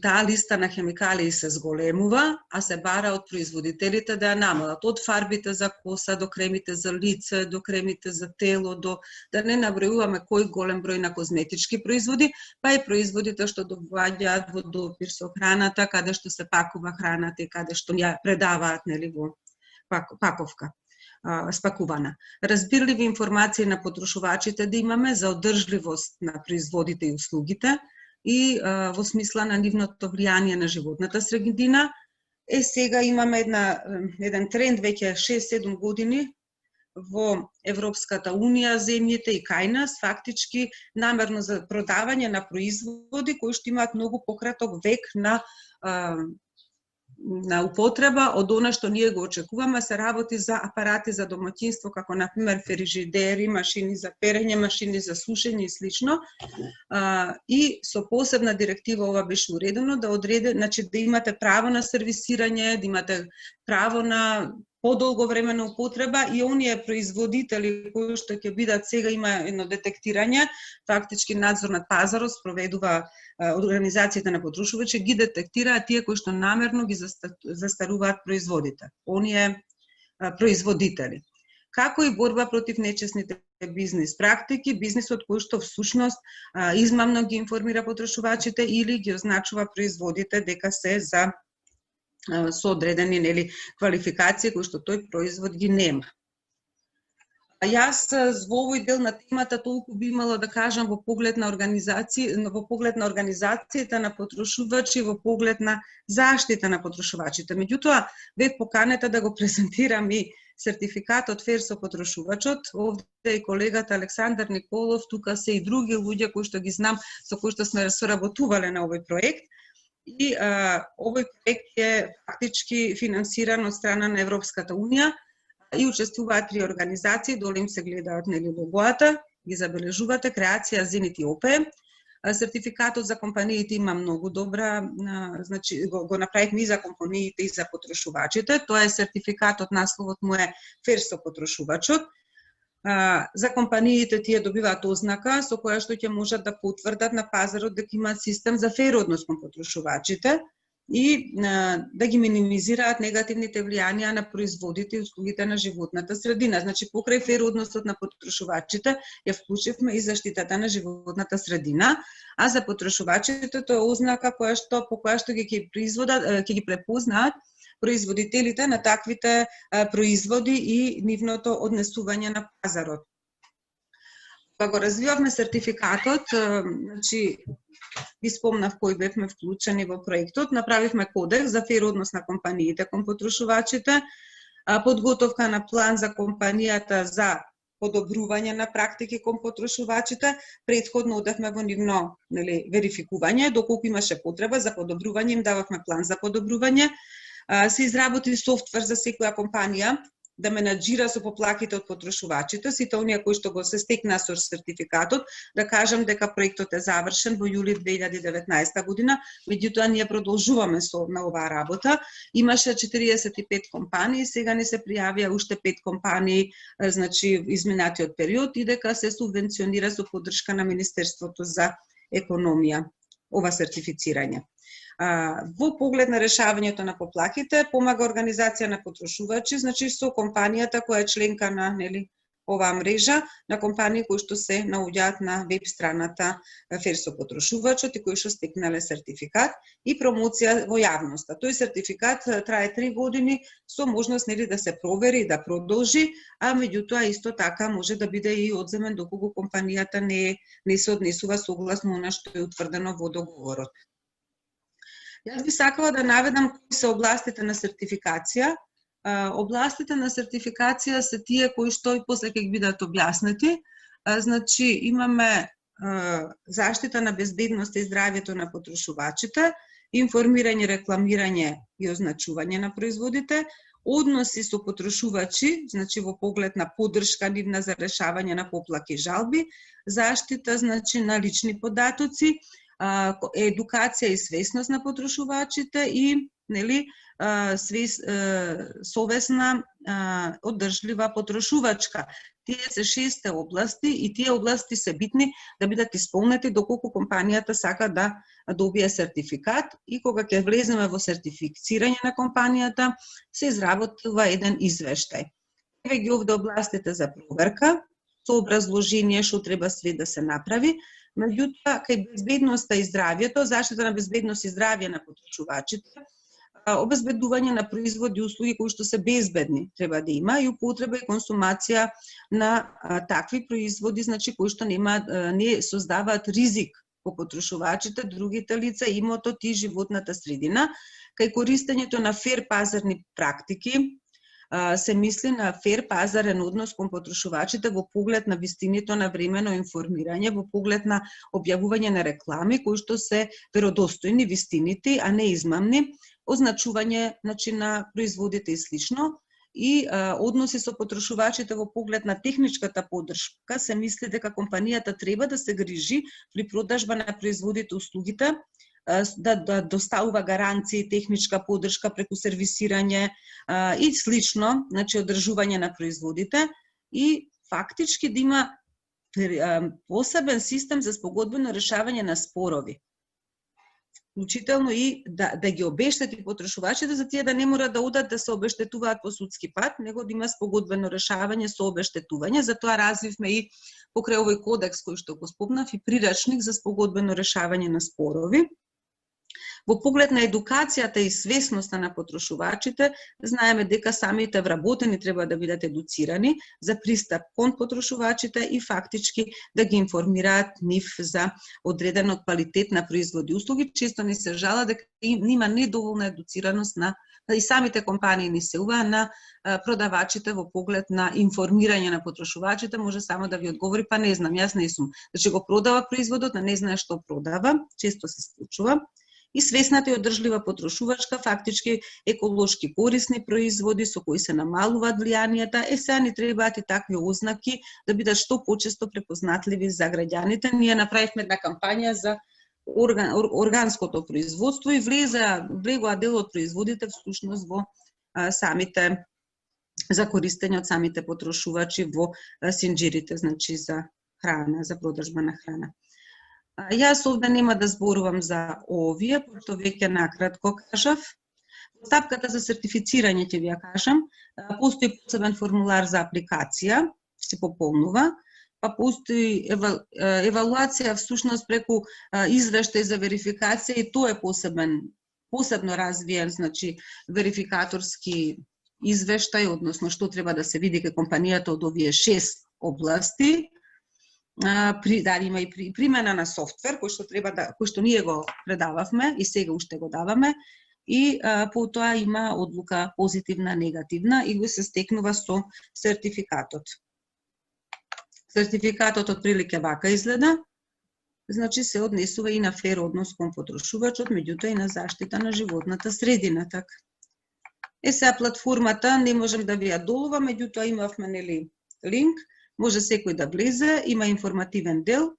таа листа на хемикалии се зголемува, а се бара од производителите да ја намалат, од фарбите за коса до кремите за лице, до кремите за тело, до да не набројуваме кој голем број на козметички производи, па и производите што доваѓаат во допир со храната, каде што се пакува храната и каде што ја предаваат во паковка спакувана. Разбирливи информации на потрошувачите да имаме за одржливост на производите и услугите и во смисла на нивното влијание на животната средина. Сега имаме еден тренд веќе 6-7 години во Европската унија, земјите и кај нас, фактички намерно за продавање на производи кои што имаат многу пократок век на употреба од она што ние го очекуваме. Се работи за апарати за домаќинство, како например фрижидери, машини за перење, машини за сушење и слично. И со посебна директива ова беше уредено да значи да имате право на сервисирање, да имате право на подолго време на употреба и оние производители кои што ќе бидат сега има едно детектирање, фактички надзор над пазарот спроведува организацијата на потрошувачи, ги детектираат тие кои што намерно ги застаруваат производите, оние производители. Како и борба против нечесните бизнис практики, бизнисот кој што всушност измамно ги информира потрошувачите или ги означува производите дека се за со одредени квалификации кои што тој производ ги нема. Јас во овој дел на темата толку би имала да кажам во поглед на организацијата на потрошувачи, во поглед на заштита на потрошувачите. Меѓутоа, ве поканета да го презентирам и сертификатот ФЕР со потрошувачот. Овде е колегата Александар Николов, тука се и други луѓе кои што ги знам, со кои што сме соработувале на овој проект. И овој проект е фактички финансиран од страна на Европската унија и учествуваат 3 организации, доле им се гледаат логоата, ги забележувате, Креација, Зенит и ОПЕ. Сертификатот за компаниите има многу добра, значи го направивме и за компаниите и за потрошувачите. Тоа е сертификатот, насловот му е ФЕР со потрошувачот. За компаниите тие добиваат ознака со која што ќе можат да потврдат на пазарот дека имаат систем за фер однос кон потрошувачите. и да ги минимизираат негативните влијанија на производите и услугите на животната средина. Значи, покрај фер односот на потрошувачите, ја вклучивме и заштитата на животната средина, а за потрошувачите тоа е ознака по која што ќе ги препознаат производителите на таквите производи и нивното однесување на пазарот. Кога го развивавме сертификатот, значи, ви спомнав кои бевме вклучени во проектот, направивме кодекс за фер однос на компаниите кон потрошувачите, подготовка на план за компанијата за подобрување на практики кон потрошувачите, претходно одевме во нивно верификување, доколку имаше потреба за подобрување, им дававме план за подобрување, се изработи софтвер за секоја компанија да менаџира со поплаките од потрошувачите, сите оние кои што го се стекнаа со сертификатот, да кажам дека проектот е завршен во јули 2019 година, меѓутоа ние продолжуваме на оваа работа. Имаше 45 компании, сега ни се пријавија уште 5 компании, значи изминатиот период, и дека се субвенционира со поддршка на Министерството за економија ова сертифицирање. Во поглед на решавањето на поплаките, помага организација на потрошувачи, значи со компанијата која е членка на оваа мрежа, на компании кои што се наоѓаат на веб страната Фер со потрошувачот и кои што стекнале сертификат, и промоција во јавноста. Тој сертификат трае 3 години со можност да се провери и да продолжи, а меѓутоа исто така може да биде и одземен доколку компанијата не се однесува согласно она што е утврдено во договорот. Јас би сакала да наведам кои се областите на сертификација. Областите на сертификација се тие кои што и после ќе бидат објаснети. Значи, имаме заштита на безбедноста и здравјето на потрошувачите, информирање, рекламирање и означување на производите, односи со потрошувачи, значи во поглед на поддршка нивна за решавање на поплаки и жалби, заштита значи на лични податоци, едукација и свесност на потрошувачите и совесна одржлива потрошувачка. Тие се 6 области и тие области се битни да бидат исполнети доколку компанијата сака да добие сертификат, и кога ќе влеземе во сертифицирање на компанијата се изработува еден извештај. Еве ги овде областите за проверка со образложение што треба све да се направи. Меѓутоа, кај безбедноста и здравјето, заштита на безбедност и здравје на потрошувачите, обезбедување на производи и услуги кои што се безбедни треба да има, и употреба и консумација на такви производи, значи кои што не создаваат ризик по потрошувачите, другите лица, имотот и животната средина. Кај користењето на фер пазарни практики, се мисли на фер пазарен однос кон потрошувачите во поглед на вистиното на времено информирање, во поглед на објавување на реклами кои што се веродостојни вистините, а не измамни, означување на производите и слично, и односи со потрошувачите во поглед на техничката поддршка. Се мисли дека компанијата треба да се грижи при продажба на производите и услугите, да доставува гаранции, техничка поддршка преку сервисирање и слично, значи одржување на производите, и фактички да има посебен систем за спогодбено решавање на спорови. Вклучително и да ги обештети потрошувачите за тие да не мора да одат да се обештетуваат по судски пат, него да има спогодбено решавање со обештетување. Затоа развивме и покрај овој кодекс кој што го спомнав и прирачник за спогодбено решавање на спорови. Во поглед на едукацијата и свесноста на потрошувачите, знаеме дека самите вработени треба да бидат едуцирани за пристап кон потрошувачите и фактички да ги информираат нив за одреден квалитет на производи и услуги. Често ни се жала дека има недоволна едуцираност и самите компании ни се на продавачите во поглед на информирање на потрошувачите. Може само да ви одговори, па не знам, јас не сум. Значи го продава производот, не знае што продава, често се случува. И свесната и одржлива потрошувачка, фактички еколошки корисни производи со кои се намалуваат влијанијата, сега ни требаат и такви ознаки да бидат што почесто препознатливи за граѓаните. Ние направивме една кампања за органското производство и влегоа дел од производите всушност во самите, за користење од самите потрошувачи во синџирите, значи за храна, за продажба на храна. Јас овде нема да зборувам за овие, пошто веќе накратко кажав. Стапката за сертифицирање ќе ви ја кажам. Постои посебен формулар за апликација, се пополнува, па постои евалуација всушност преку извештај за верификација и тоа е посебно развиен, значи верификаторски извештај, односно што треба да се види кај компанијата од овие 6 области. Дали има и примена на софтвер кој што ние го предававме и сега уште го даваме, и потоа има одлука позитивна, негативна и го се стекнува со сертификатот. Сертификатот отприлике вака изгледа, значи се однесува и на фер однос кон потрошувачот, меѓутоа и на заштита на животната средина, така. Сега платформата не можам да ви ја долувам, меѓутоа имавме линк, може секој да влезе, има информативен дел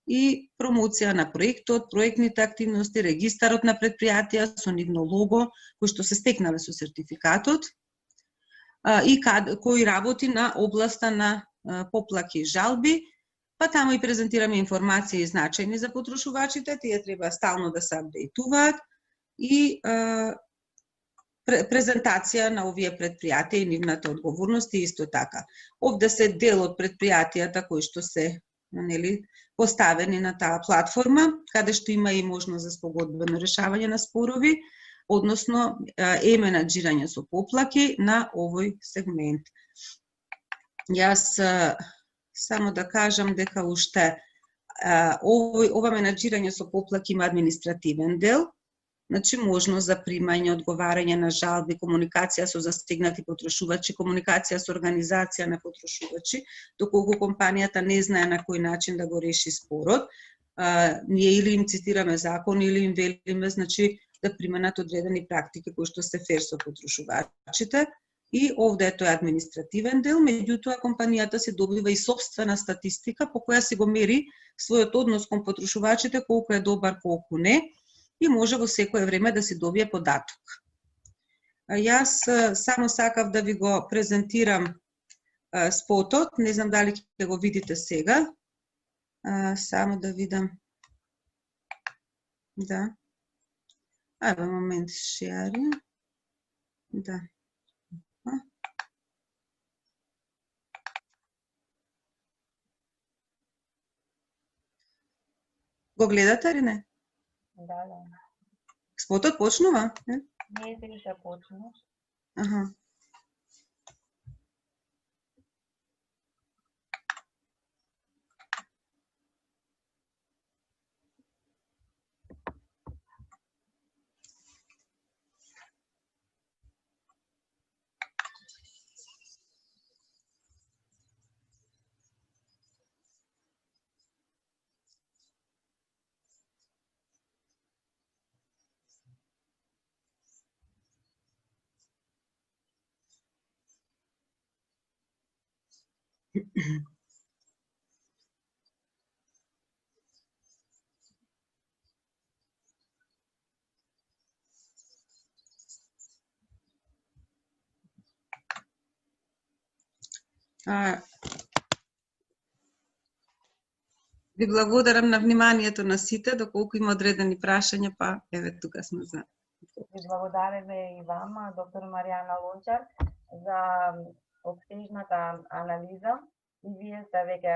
и промоција на проектот, проектните активности, регистарот на предпријатија со нивно лого, кои што се стекнале со сертификатот, и кој работи на областа на поплаки и жалби, па таму и презентираме информации значајни за потрошувачите, тие треба стално да се апдейтуваат, и презентација на овие предпријатија и нивната одговорност и исто така. Овде се дел од предпријатијата кои што се поставени на таа платформа, каде што има и можност за спогодбено решавање на спорови, односно менаџирање со поплаки на овој сегмент. Јас само да кажам дека уште ова менаџирање со поплаки има административен дел, значи можност за примање, одговарање на жалби, комуникација со застигнати потрошувачи, комуникација со организација на потрошувачи, доколку компанијата не знае на кој начин да го реши спорот, ние или им цитираме закон, или им велиме, значи, да применат одредени практики кои што се фер со потрошувачите. И овде е тој административен дел, меѓутоа компанијата се добива и собствена статистика по која се го мери својот однос кон потрошувачите, колку е добар, колку не, и може во секое време да се добие податок. Јас само сакав да ви го презентирам спотот, не знам дали ќе го видите сега. Само да видам. Да. Ајде момент, шеари. Да. Го гледате или не? Да. Спотот почнува? Не, сега ќе почне. Аха. Ви благодарам на вниманието на сите, доколку има одредени прашања, па еве тука сме за. Ви благодариме и вама, доктор Маријана Лончар, за обстежната анализа. И вие сте веќе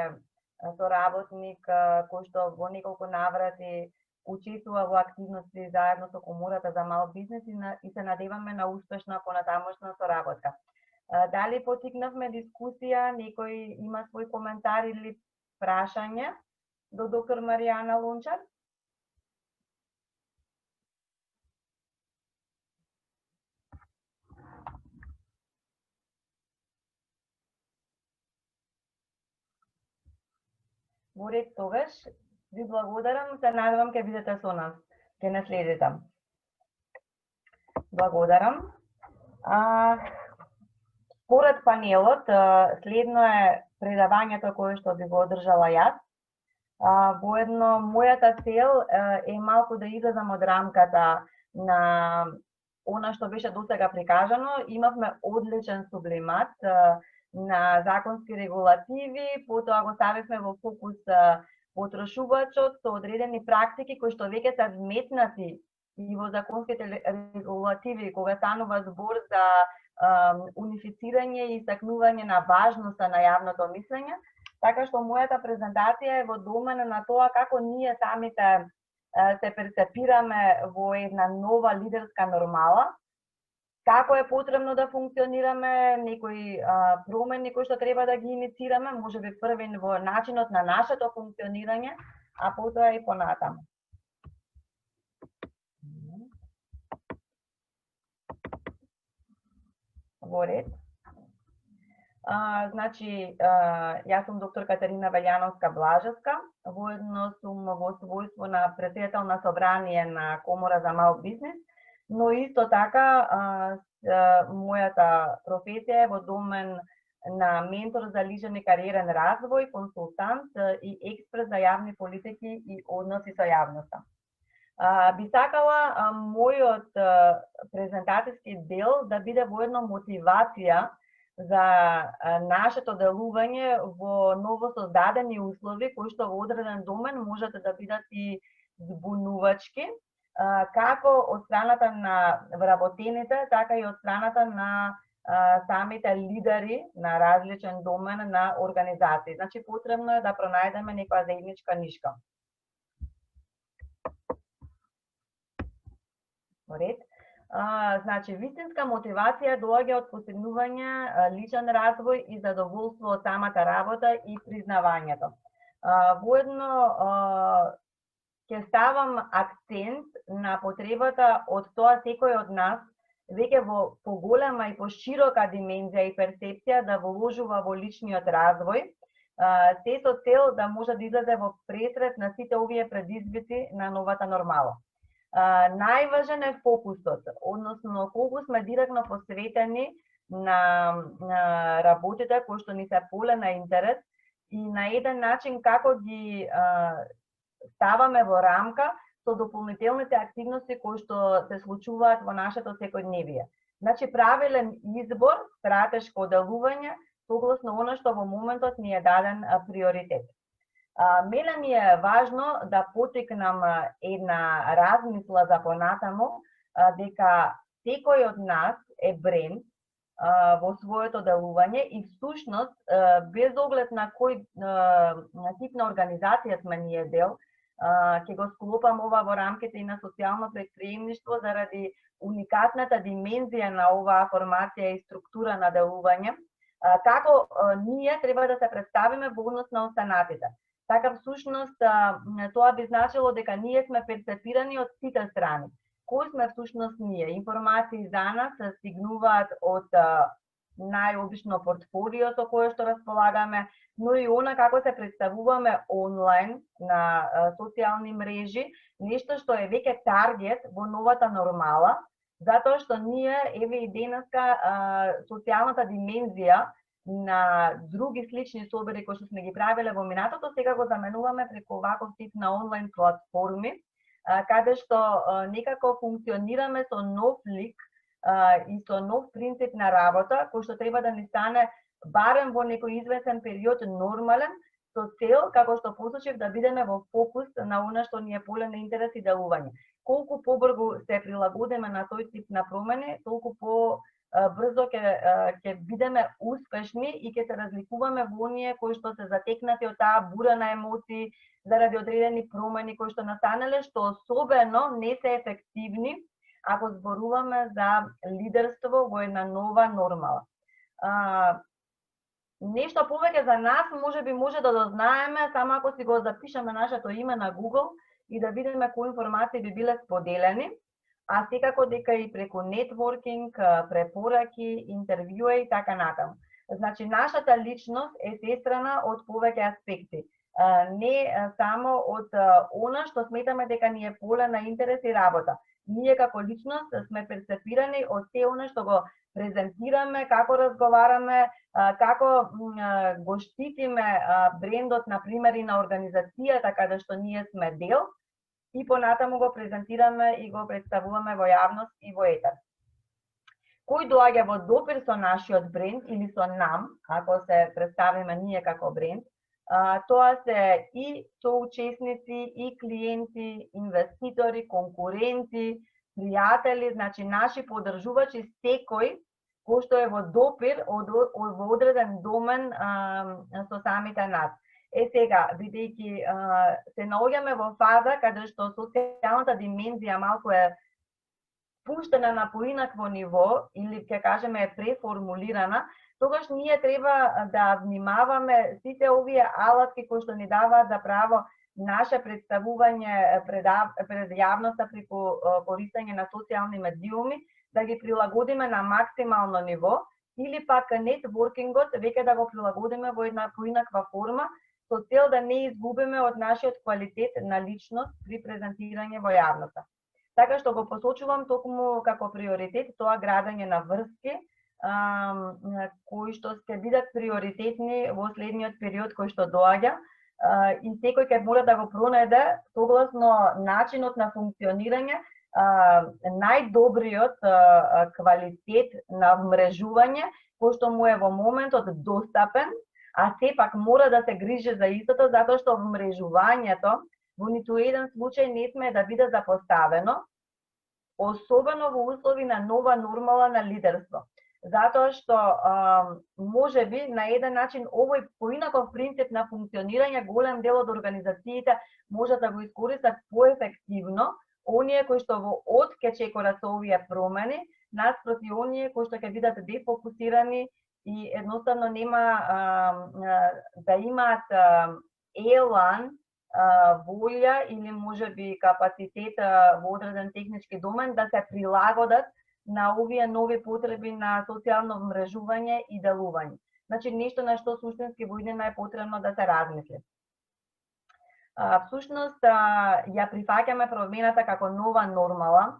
соработник кој што во неколку наврати учествува во активности заедно со Комората за мал бизнес и се надеваме на успешна понатамошна соработка. Дали потикнавме дискусија, некој има свој коментар или прашање до доктор Маријана Лончар? Во ред тогаш, ви благодарам, се надевам ќе бидете со нас, ќе не следите. Благодарам. Според панелот, следно е предавањето кое што би го одржала јас. Воедно, мојата цел е малку да излезам од рамката на она што беше досега прикажано. Имавме одличен сублимат на законски регулативи, потоа го ставивме во фокус потрошувачот со одредени практики кои што веќе се вметнати и во законските регулативи кога станува збор за унифицирање и истакнување на важноста на јавното мислење, така што мојата презентација е во домена на тоа како ние самите се перцепираме во една нова лидерска нормала, како е потребно да функционираме, некои промени кои што треба да ги иницираме, можеби први во начинот на нашето функционирање, а потоа и понатаму. Во ред. Значи, јас сум доктор Катерина Велјановска-Блажевска, воедно сум во својство на претседател на собрание на Комора за мал бизнис, но исто така мојата професија е во домен на ментор за личен и кариерен развој, консултант и експерт за јавни политики и односи со јавноста. Би сакала мојот презентацијски дел да биде воедно мотивација за нашето делување во новосоздадени услови кои што во одреден домен можат да бидат и збунувачки, како од страната на вработените, така и од страната на самите лидери на различен домен на организации. Значи, потребно е да пронајдеме некоја заедничка нишка. Ред. Значи, вистинска мотивација доаѓа од постигнување личен развој и задоволство од самата работа и признавањето. Воедно ќе ставам акцент на потребата од тоа секој од нас веќе во поголема и поширока димензија и перцепција да вложува во личниот развој, се со цел да може да излезе во пресрет на сите овие предизвици на новата нормала. Најважен е фокусот, односно колку сме директно посветени на работите кои што ни се поле на интерес и на еден начин како ги ставаме во рамка со дополнителните активности кои што се случуваат во нашето секојдневие. Значи, правилен избор, стратешко делување, согласно она што во моментот ни е даден приоритет. Мене ми е важно да потекнам една размисла за понатаму, дека секој од нас е бренд во своето делување и всушност, без оглед на кој тип на организација сме ние дел, ќе го склопам ова во рамките и на социјално предприемништво заради уникатната димензија на оваа формација и структура на делување, како ние треба да се представиме во однос на останатите. Така всушност тоа би значило дека ние сме перцепирани од сите страни. Кои сме всушност ние? Информации за нас стигнуваат од најобично портфолио со кое што располагаме, но и она како се представуваме онлайн на социјални мрежи, нешто што е веќе таргет во новата нормала, затоа што ние, еве и денеска, социјалната димензија на други слични собери кои што сме ги правеле во минатото, сега го заменуваме преку ваков тип на онлайн платформи, каде што некако функционираме со нов лик и со нов принцип на работа, кој што треба да ни стане барем во некој известен период нормален, со цел, како што посочив, да бидеме во фокус на она што ни е поле на интерес и делување. Колку побрзо се прилагодиме на тој тип на промени, толку брзо ќе бидеме успешни и ќе се разликуваме во оние кои што се затекнати од таа бура на емоции заради одредени промени кои што настанале, што особено не се ефективни ако зборуваме за лидерство во една нова нормала. Нешто повеќе за нас може да дознаеме само ако си го запишеме нашето име на Google и да видиме кои информации би биле споделени, а секако дека и преку нетворкинг, препораки, интервјуа и така натаму. Значи, нашата личност е сестрана од повеќе аспекти. Не само од она што сметаме дека ни е поле на интерес и работа. Ние како личност сме перцепирани од се она што го презентираме, како разговараме, како го штитиме брендот, например, и на организацијата каде што ние сме дел, и понатаму го презентираме и го представуваме во јавност и во етер. Кој доаѓа во допир со нашиот бренд или со нам, ако се представиме ние како бренд, Тоа се и соучесници, и клиенти, инвеститори, конкуренти, пријатели, значи наши поддржувачи, секој кој што е во допир во одреден домен со самите нас. Сега, бидејќи се наоѓаме во фаза каде што социјалната димензија малку е пуштена на поинакво ниво или ќе кажеме е преформулирана, тогаш ние треба да внимаваме сите овие алатки кои што ни даваат за право наше представување пред јавноста преку користење на социјални медиуми, да ги прилагодиме на максимално ниво, или пак нетворкингот веќе да го прилагодиме во една поинаква форма, со цел да не изгубиме од нашиот квалитет на личност при презентирање во јавноста. Така што го посочувам токму како приоритет тоа градење на врски, кои што ќе бидат приоритетни во следниот период кој што доаѓа, и секој ќе мора да го пронајде согласно начинот на функционирање најдобриот квалитет на вмрежување кој што му е во моментот достапен, а сепак мора да се грижи за истото, затоа што вмрежувањето во ниту еден случај не сме да биде запоставено, особено во услови на нова нормала на лидерство. Затоа што можеби на еден начин овој поинаков принцип на функционирање голем дел од организациите може да го искористат поефективно, оние кои што во од ќе чекорат со овие промени, наспроти оние кои што ќе бидат дефокусирани и едноставно нема да имаат елан, волја или можеби капацитет во одреден технички домен да се прилагодат на овие нови потреби на социјално вмрежување и делување. Значи нешто на што суштински во иднина е потребно да се размисли. Всушност ја прифаќаме промената како нова нормала.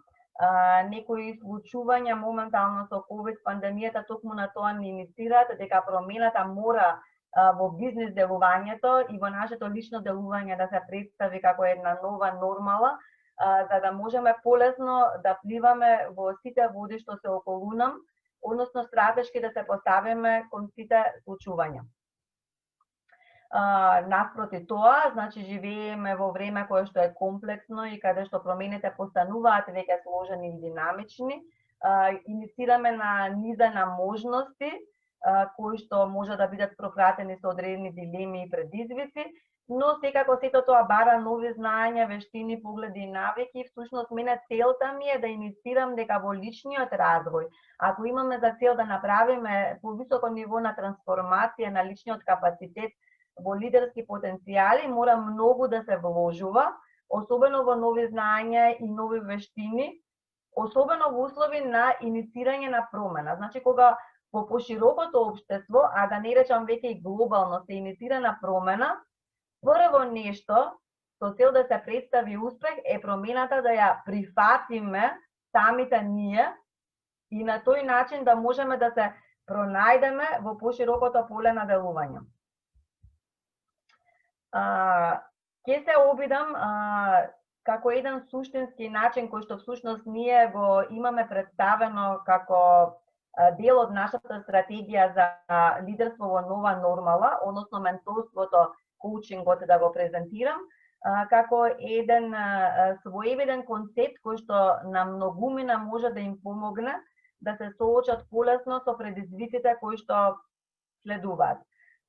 Некои случувања моментално со ковид пандемијата токму на тоа ни инициираат дека промената мора во бизнис делувањето и во нашето лично делување да се представи како една нова нормала, за да можеме полесно да впливаме во сите води што се околу нам, односно стратешки да се поставиме кон сите случувања. Наспроти тоа, значи живееме во време кое што е комплексно и каде што промените постануваат веќе сложени и динамични. Иницираме на низа на можности кои што може да бидат пропратени со одредени дилеми и предизвици, но секако сето тоа бара нови знаења, вештини, погледи и навики. Всушност мене целта ми е да инициирам дека во личниот развој, ако имаме за цел да направиме повисоко ниво на трансформација на личниот капацитет во лидерски потенцијали, мора многу да се вложува, особено во нови знаења и нови вештини, особено во услови на инициирање на промена. Значи кога во поширокото општество, а да не речам веќе и глобално се инициира на промена, прво нешто со цел да се представи успех е промената да ја прифатиме самите ние и на тој начин да можеме да се пронајдеме во поширокото поле на делување. Ќе се обидам како еден суштински начин кој што всушност ние го имаме представено како дел од нашата стратегија за лидерство во нова нормала, односно менторството, коучингот да го презентирам, како еден своевиден концепт кој што на многумина може да им помогне да се соочат полесно со предизвиците кои што следуваат.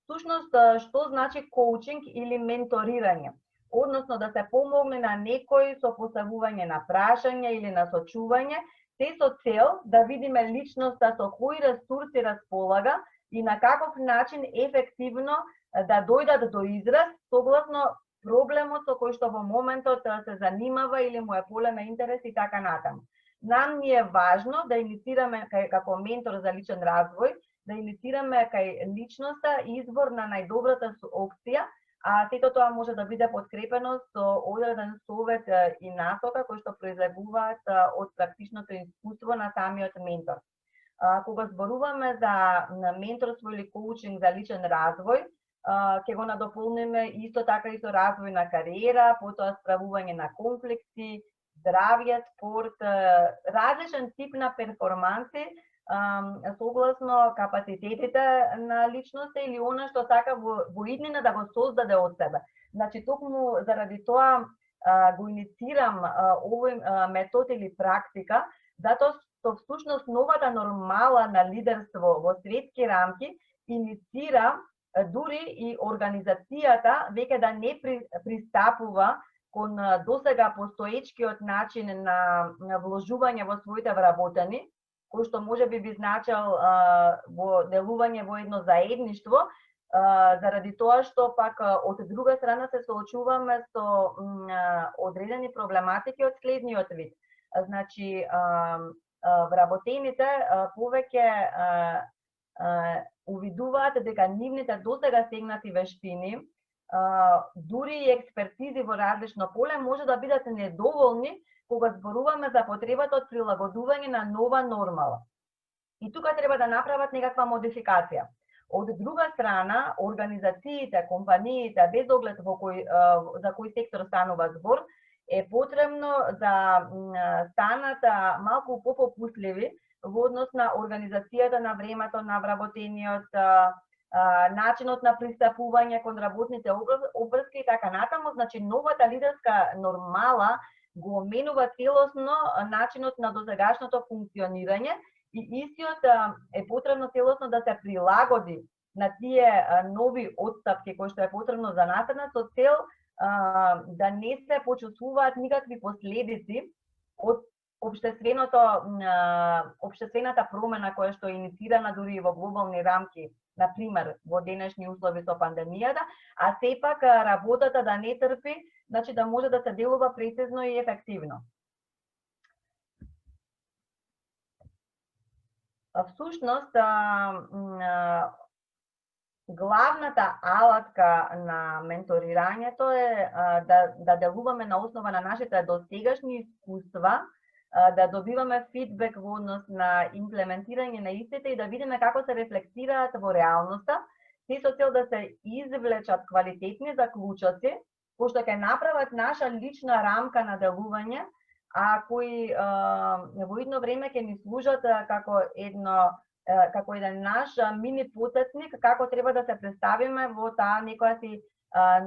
Всушност, што значи коучинг или менторирање? Односно да се помогне на некој со поставување на прашање или на сочување, се со цел да видиме личноста со кои ресурси располага и на каков начин ефективно да дојдат до израз согласно проблемот со кој што во моментот се занимава или му е поле на интерес и така натаму. Нам ни е важно да инициираме како ментор за личен развој, да инициираме кај личноста избор на најдобрата опција, а сето тоа може да биде подкрепено со одреден совет и насока кои што произлегуваат од практичното искуство на самиот ментор. Кога зборуваме за менторство или коучинг за личен развој, ќе го надополниме исто така и со развој на кариера, потоа справување на конфликти, здравје, спорт, различен тип на перформанси согласно капацитетите на личноста или она што сака во иднина да го создаде од себе. Значи, токму заради тоа го инициирам овој метод или практика, затоа што всушност новата нормала на лидерство во светски рамки инициира дури и организацијата веќе да не пристапува кон досега постоечкиот начин на вложување во своите вработени, кој што може би значел во делување во едно заедништво, заради тоа што пак од друга страна се соочуваме со одредени проблематики од следниот вид. Значи, вработените повеќе увидуваат дека нивните досега стегнати вештини, дури и експертизи во различно поле, може да бидат недоволни кога зборуваме за потребата од прилагодување на нова нормала. И тука треба да направат некаква модификација. Од друга страна, организациите, компаниите, без оглед за кој сектор станува збор, е потребно да станат малку попопустливи во однос на организацијата на времето на вработениот, начинот на пристапување кон работните обврски и така натаму. Значи, новата лидерска нормала го менува целосно начинот на досегашното функционирање и истиот е потребно целосно да се прилагоди на тие нови отстапки кои што е потребно за напредна, со цел да не се почувствуваат никакви последици од општествената промена која што е инициирана дури во глобални рамки, например во денешни услови со пандемијата, а сепак работата да не трпи, значи да може да се делува прецизно и ефективно. Всушност, главната алатка на менторирањето е да делуваме на основа на нашите досегашни искуства, да добиваме фидбек во однос на имплементирање на истите и да видиме како се рефлектираат во реалноста, се со цел да се извлечат квалитетни заклучоци, кои што ќе направат наша лична рамка на делување, а кои во едно време ќе ни служат како еден наш мини потсетник како треба да се представиме во таа некоја си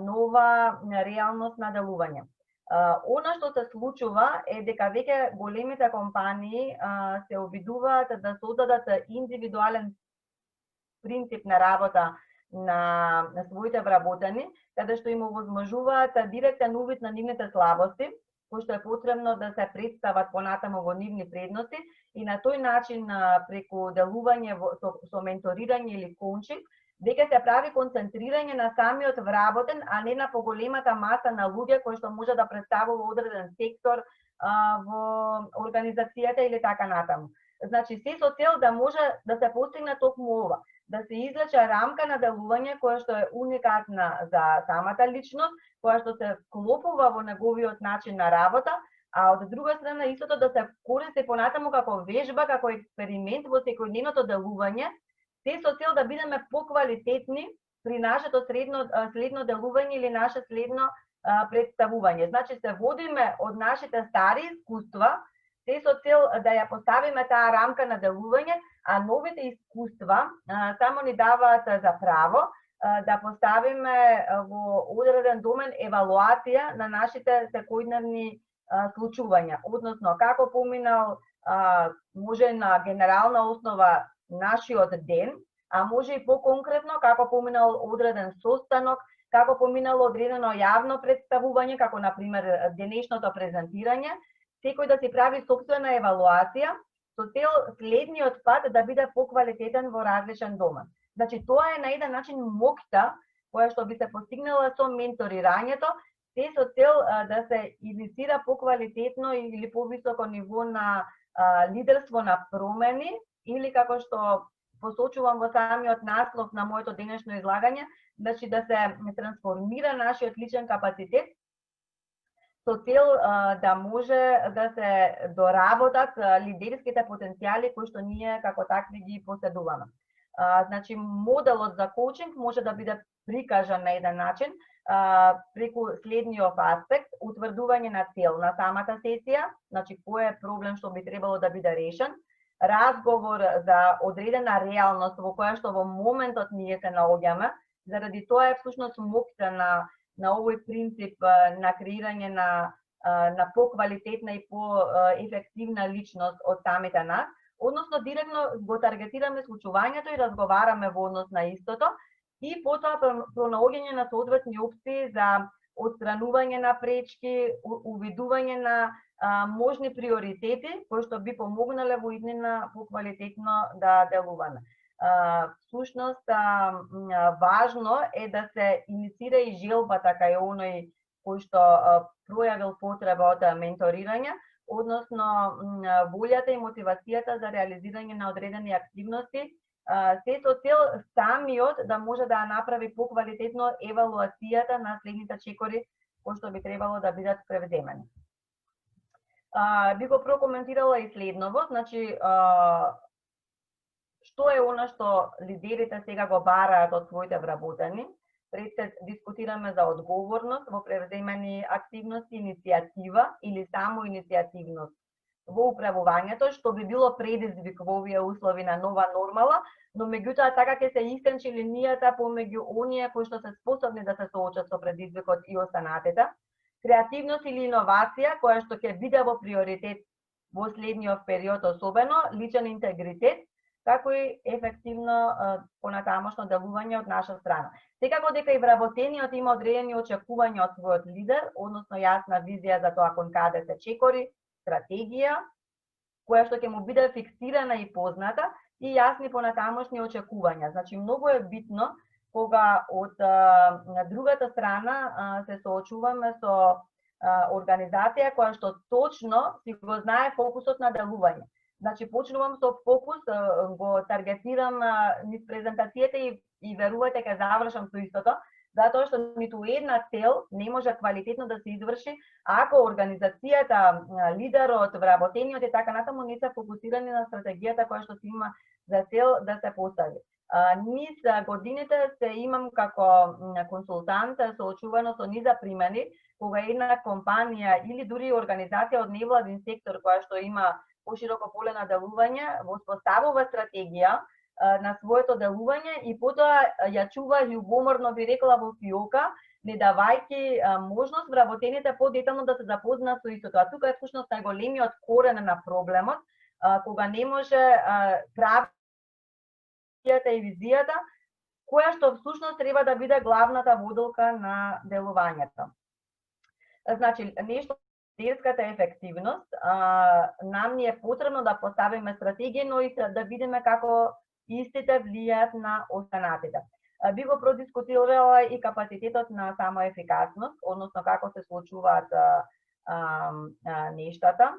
нова реалност на делување. Она што се случува е дека веќе големите компании се обидуваат да создадат индивидуален принцип на работа на своите вработени, каде што им овозможуваат директен увид на нивните слабости, кои што е потребно да се представат понатаму во нивни предности и на тој начин преку делување со менторирање или коучинг веќе се прави концентрирање на самиот вработен, а не на поголемата маса на луѓе кои што може да представува одреден сектор во организацијата или така натаму. Значи, се со цел да може да се постигне токму ова, да се излече рамка на делување која што е уникатна за самата личност, која што се вклопува во неговиот начин на работа, а од друга страна истото да се користи понатаму како вежба, како експеримент во секојдневното делување, се со цел да бидеме поквалитетни при нашето следно делување или наше следно представување. Значи, се водиме од нашите стари искуства, се со цел да ја поставиме таа рамка на делување, а новите искуства само ни даваат за право да поставиме во одреден домен евалуација на нашите секојдневни случувања, односно како поминал може на генерална основа нашиот ден, а може и по-конкретно како поминал одреден состанок, како поминало одредено јавно представување, како например денешното презентирање, секој да си прави сопствена евалуација со цел следниот пат да биде поквалитетен во различен домен. Значи, тоа е на еден начин моќта која што би се постигнала со менторирањето, се со цел да се инициира поквалитетно или повисоко ниво на лидерство на промени, или како што посочувам во самиот наслов на моето денешно излагање, значи да се трансформира нашиот личен капацитет со цел да може да се доработат лидерските потенцијали кои што ние како такви ги поседуваме. Значи, моделот за коучинг може да биде прикажан на еден начин преку следниот аспект, утврдување на цел на самата сесија, значи кој е проблем што би требало да биде решен, разговор за одредена реалност во која што во моментот ние се наоѓаме. Заради тоа е всушност мокта на овој принцип на креирање на поквалитетна и поефективна личност од самите нас, односно директно го таргетираме случувањето и разговараме во однос на истото и потоа пронаоѓање на соодветни опции за отстранување на пречки, увидување на можни приоритети кои што би помогнале во иднина поквалитетно да делуваме. Всушност, важно е да се инициира и желбата кај оној кој што пројавил потреба од менторирање, односно волјата и мотивацијата за реализирање на одредени активности, се со цел самиот да може да направи поквалитетно евалуацијата на следните чекори кои што би требало да бидат превземени. Би го прокоментирала и следново, значи што е она што лидерите сега го бараат од своите вработени. Пред се дискутираме за одговорност во превземени активности, иницијатива или само иницијативност во управувањето, што би било предизвик во овие услови на нова нормала, но меѓутоа така ќе се истенчи линијата помеѓу оние кои што се способни да се соочат со предизвикот и останатите. Креативност или иновација, која што ќе биде во приоритет во следниот период, особено личен интегритет, како и ефективно понатамошно делување од наша страна. Секако дека и вработениот има одредени очекувања од својот лидер, односно јасна визија за тоа кон каде се чекори, стратегија, која што ќе му биде фиксирана и позната, и јасни понатамошни очекувања. Значи, многу е битно кога од другата страна се соочуваме со организација која што точно си го знае фокусот на делување. Значи, почнувам со фокус, го таргетирам низ презентацијата и верувајте ќе завршам со истото, затоа што ниту една цел не може квалитетно да се изврши ако организацијата, лидерот, вработениот и така натаму не се фокусирани на стратегијата која што се има за цел да се постави. Низ годините се имам како консултант соочувано со низа примери кога една компанија или дури организација од невладин сектор која што има пошироко поле на делување, воспоставува стратегија на своето делување и потоа ја чува љубоморно, би рекла, во фиока, не давајќи можност вработените подетално да се запознаат со истото. А тука е всушност најголемиот корен на проблемот, кога не може правијата и визијата, која што всушност треба да биде главната водолка на делувањето. Значи, нешто лидерската ефективност, нам ни е потребно да поставиме стратегија, но и да видиме како истите влијаат на останатите. Би го продискутирала и капацитетот на самоефикасност, односно како се случуваат нештата.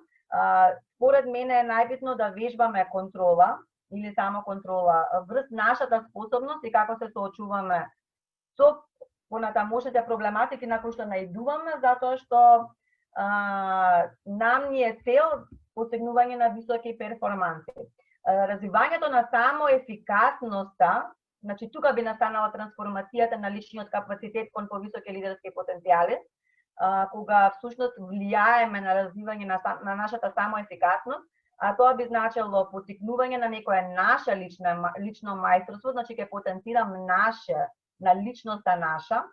Според мене е најбитно да вежбаме контрола или само контрола врз нашата способност и како се соочуваме со понатамошните проблематики на кои што наидуваме, затоа што нам ни е цел постигнување на високи перформанси. Развивањето на самоефикасноста, значи тука би настанала трансформацијата на личниот капацитет кон повисоки лидерски потенцијали, кога всушност влијаеме на развивање на нашата самоефикасност, а тоа би значило постигнување на некоја наша лично мајсторство, значи ќе потенцирам на личноста наша,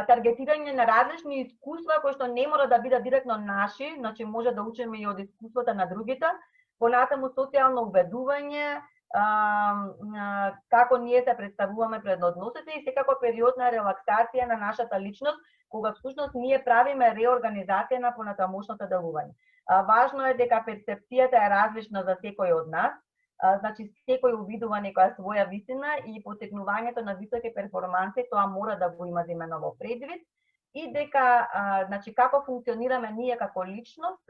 таргетирање на различни искуства кои што не мора да бидат директно наши, значи може да учиме и од искуствата на другите, понатаму социјално убедување, како ние се представуваме пред односите и секако период на релаксација на нашата личност, кога всушност ние правиме реорганизација на понатамошното делување. Важно е дека перцепцијата е различна за секој од нас, значи секој увидува некоја своја вистина и постигнувањето на високи перформанси тоа мора да го има земено во предвид и дека значи како функционираме ние како личност,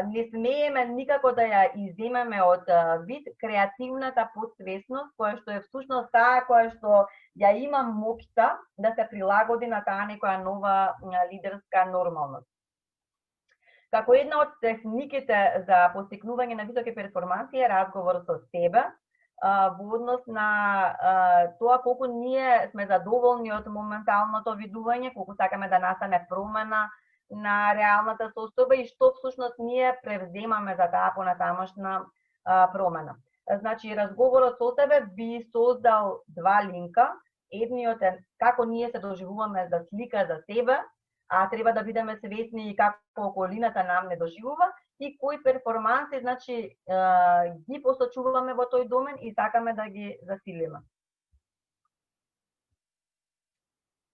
не смееме никако да ја иземеме од вид креативната подсвесност, која што е всушност таа која што ја има моќта да се прилагоди на таа некоја нова лидерска нормалност. Како една од техниките за постигнување на високи перформанси е разговор со себе, во однос на тоа колку ние сме задоволни од моменталното видување, колку сакаме да настане промена на реалната состојба и што всушност ние превземаме за таа понатамошна промена. Значи, разговорот со тебе би создал два линка. Едниот е како ние се доживуваме за слика за себе, а треба да бидеме свесни и како околината нам не доживува, и кои перформанси, значи, ги посочуваме во тој домен и сакаме да ги засилиме.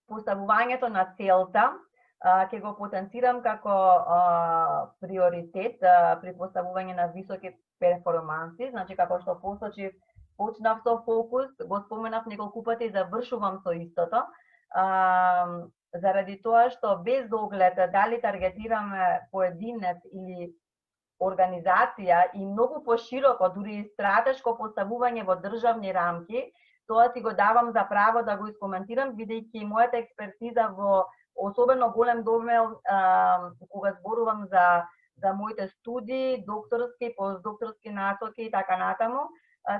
Поставувањето на целта ќе го потенцирам како приоритет при поставување на високи перформанси, значи како што посочив, почнав со фокус, го споменав неколку пати и завршувам со истото, заради тоа што без оглед дали таргетираме поединец или организација и многу пошироко, дури и стратешко поставување во државни рамки, тоа си го давам за право да го искоментирам, бидејќи мојата експертиза во особено голем домел кога зборувам за моите студии, докторски, постдокторски насоки и така натаму,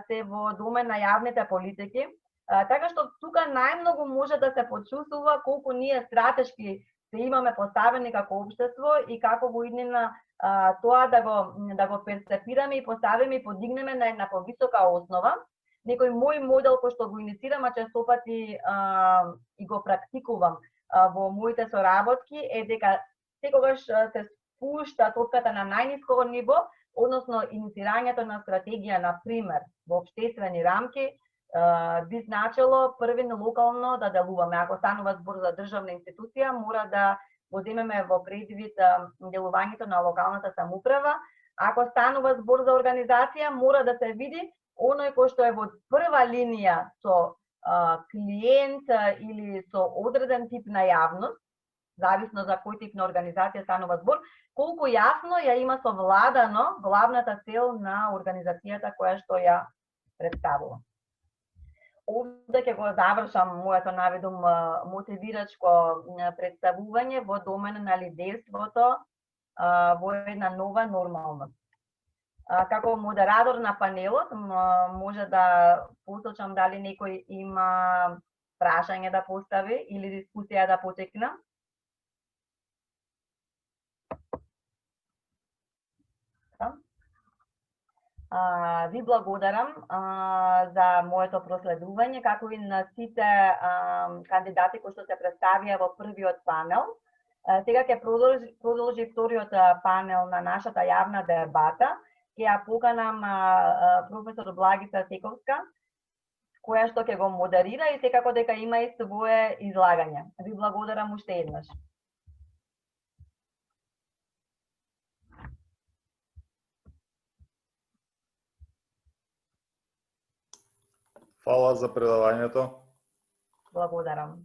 се во домен на јавните политики. Така што тука најмногу може да се почувствува колку ние стратешки се имаме поставени како општество и како во иднина тоа да го перцепираме и поставиме и подигнеме на една повисока основа. Некој мој модел кој што го инициирам, а честопати и го практикувам во моите соработки, е дека секогаш се спушта топката на најниско ниво, односно инициирањето на стратегија, на пример, во општествени рамки, би значило првин локално да делуваме. Ако станува збор за државна институција, мора да го земеме во предвид делувањето на локалната самоуправа. Ако станува збор за организација, мора да се види оној кој што е во прва линија со клиент или со одреден тип на јавност, зависно за кој тип на организација станува збор, колку јасно ја има совладано главната цел на организацијата која што ја представува. Овде ќе го завршам моето наведум мотивирачко представување во домен на лидерството во една нова нормалност. Како модератор на панелот може да посочам дали некој има прашање да постави или дискусија да потекне. Ви благодарам за моето проследување, како и на сите кандидати кои што се представија во првиот панел. Сега ќе продолжи вториот панел на нашата јавна дебата. Ќе ја поканам професор Благица Сековска, која што ќе го модерира и секако дека има и свое излагање. Ви благодарам уште еднаш. Фала за предавањето. Благодарам.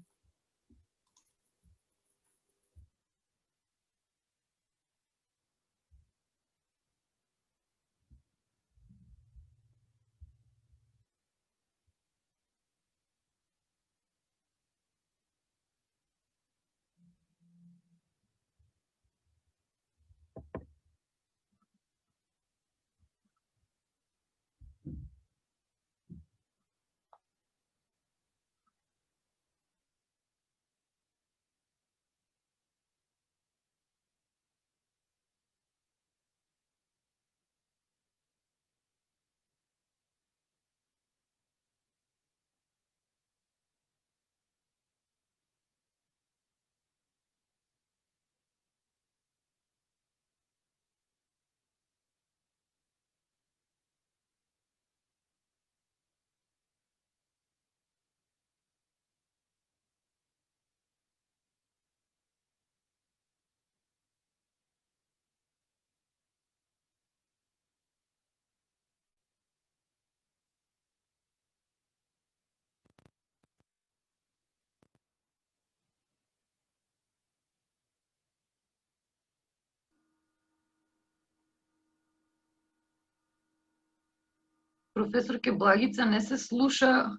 Професорке Благица не се слуша.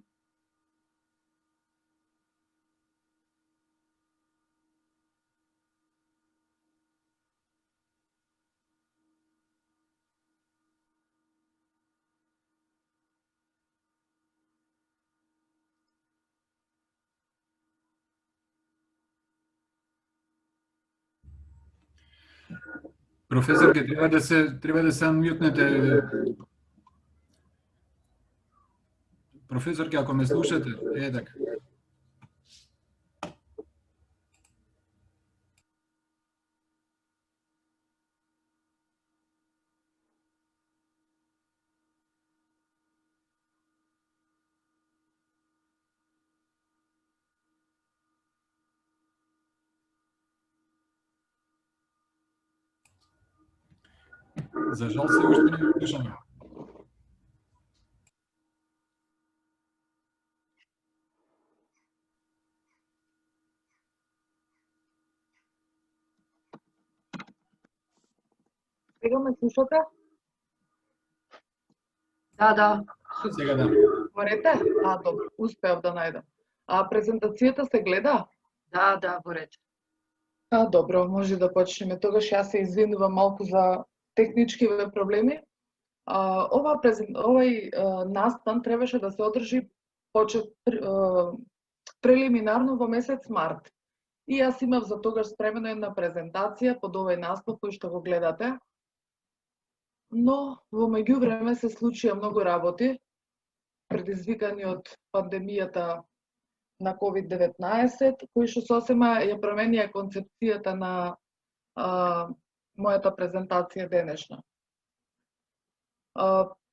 Професорке, треба да се анмјутнете. Професорке, ако ме слушате, така. За жал се уште не го слушаме. Сега ме слушате? Да. Сега да. Ворете? Добро, успеав да најдам. Презентацијата се гледа? Да, во ред. Добро, може да почнеме. Тогаш јас се извинувам малку за техничкиве проблеми. Овај настан требаше да се одржи прелиминарно во месец март. И јас имав за тогаш спремена една презентација под овај наслов кој што го гледате. Но во меѓувреме се случија многу работи, предизвикани од пандемијата на COVID-19, кои што сосема ја променија концепцијата на мојата презентација денешна.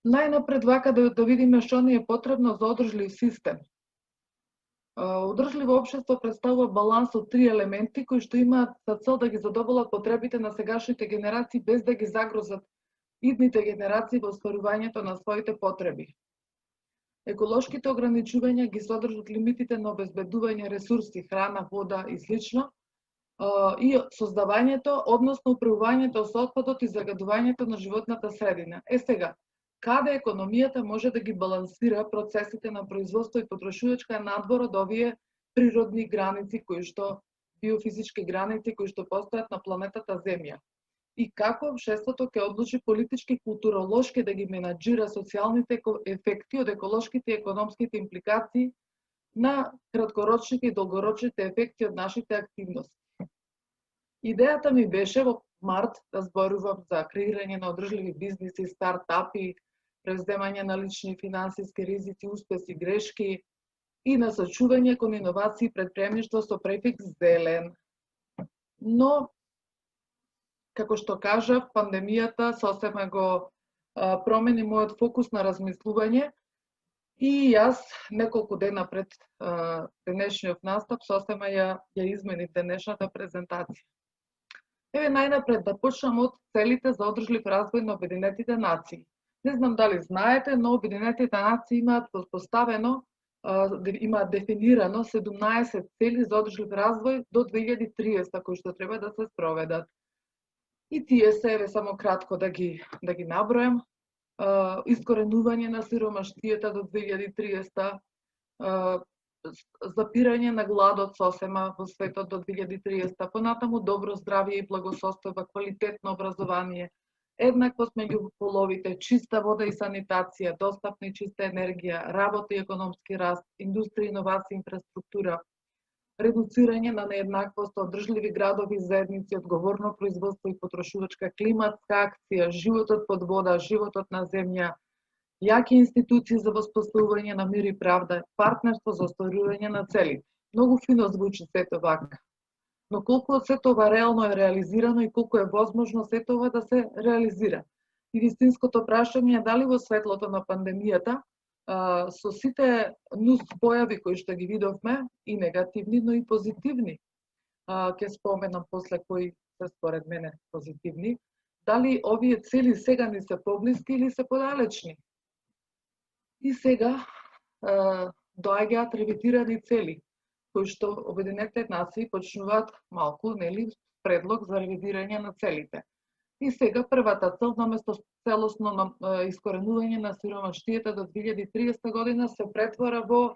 Најнапред вака да видиме што ни е потребно за одржлив систем. Одржливо општество представува баланс од три елементи кои што имаат за цел да ги задоволат потребите на сегашните генерации без да ги загрозат идните генерации во остварувањето на своите потреби. Еколошките ограничувања ги содржат лимитите на обезбедување ресурси, храна, вода и слично, и создавањето, односно управувањето со отпадот и загадувањето на животната средина. Сега, каде економијата може да ги балансира процесите на производство и потрошувачка надвор од овие природни граници биофизички граници кои што постојат на планетата Земја? И како општеството ќе одлучи политички и културолошки да ги менаџира социјалните ефекти од еколошките и економските импликации на краткорочните и долгорочните ефекти од нашите активности. Идејата ми беше во март да зборувам за креирање на одржливи бизниси, стартапи, превземање на лични финансиски ризици, успеси, грешки и насочување кон иновации и предприемништво со префикс зелен. Но како што кажав, пандемијата сосема го промени мојот фокус на размислување и јас неколку дена пред денешниот настап сосема ја изменив денешната презентација. Еве најнапред да почнам од целите за одржлив развој на Обединетите нации. Не знам дали знаете, но Обединетите нации имаат поставено, имаат дефинирано 17 цели за одржлив развој до 2030 кои што треба да се спроведат. И тие се, еве само кратко да ги набројам, искоренување на сиромаштијата до 2030, запирање на гладот сосема во светот до 2030, понатаму добро здравје и благосостојба, квалитетно образование, еднаквост меѓу половите, чиста вода и санитација, достапна и чиста енергија, работа и економски раст, индустрија, иновација, инфраструктура, редуцирање на нееднаквост, одржливи градови и заедници, одговорно производство и потрошувачка, климатска акција, животот под вода, животот на земја, јаки институции за воспоставување на мир и правда, партнерство за остварување на целите. Многу фино звучи сето вака. Но колку од сето ова реално е реализирано и колку е возможно сето ова да се реализира? И вистинското прашање е дали во светлото на пандемијата со сите нус појави кои што ги видовме, и негативни, но и позитивни, ќе споменам после кои се според мене позитивни, дали овие цели сега ни се поблиски или се подалечни? И сега доаѓаат ревитирани цели, кои што Обединетите нации почнуваат малку, нели, предлог за ревидирање на целите. И сега првата цел, наместо целосно искоренување на сиромаштијата до 2030 година, се претвора во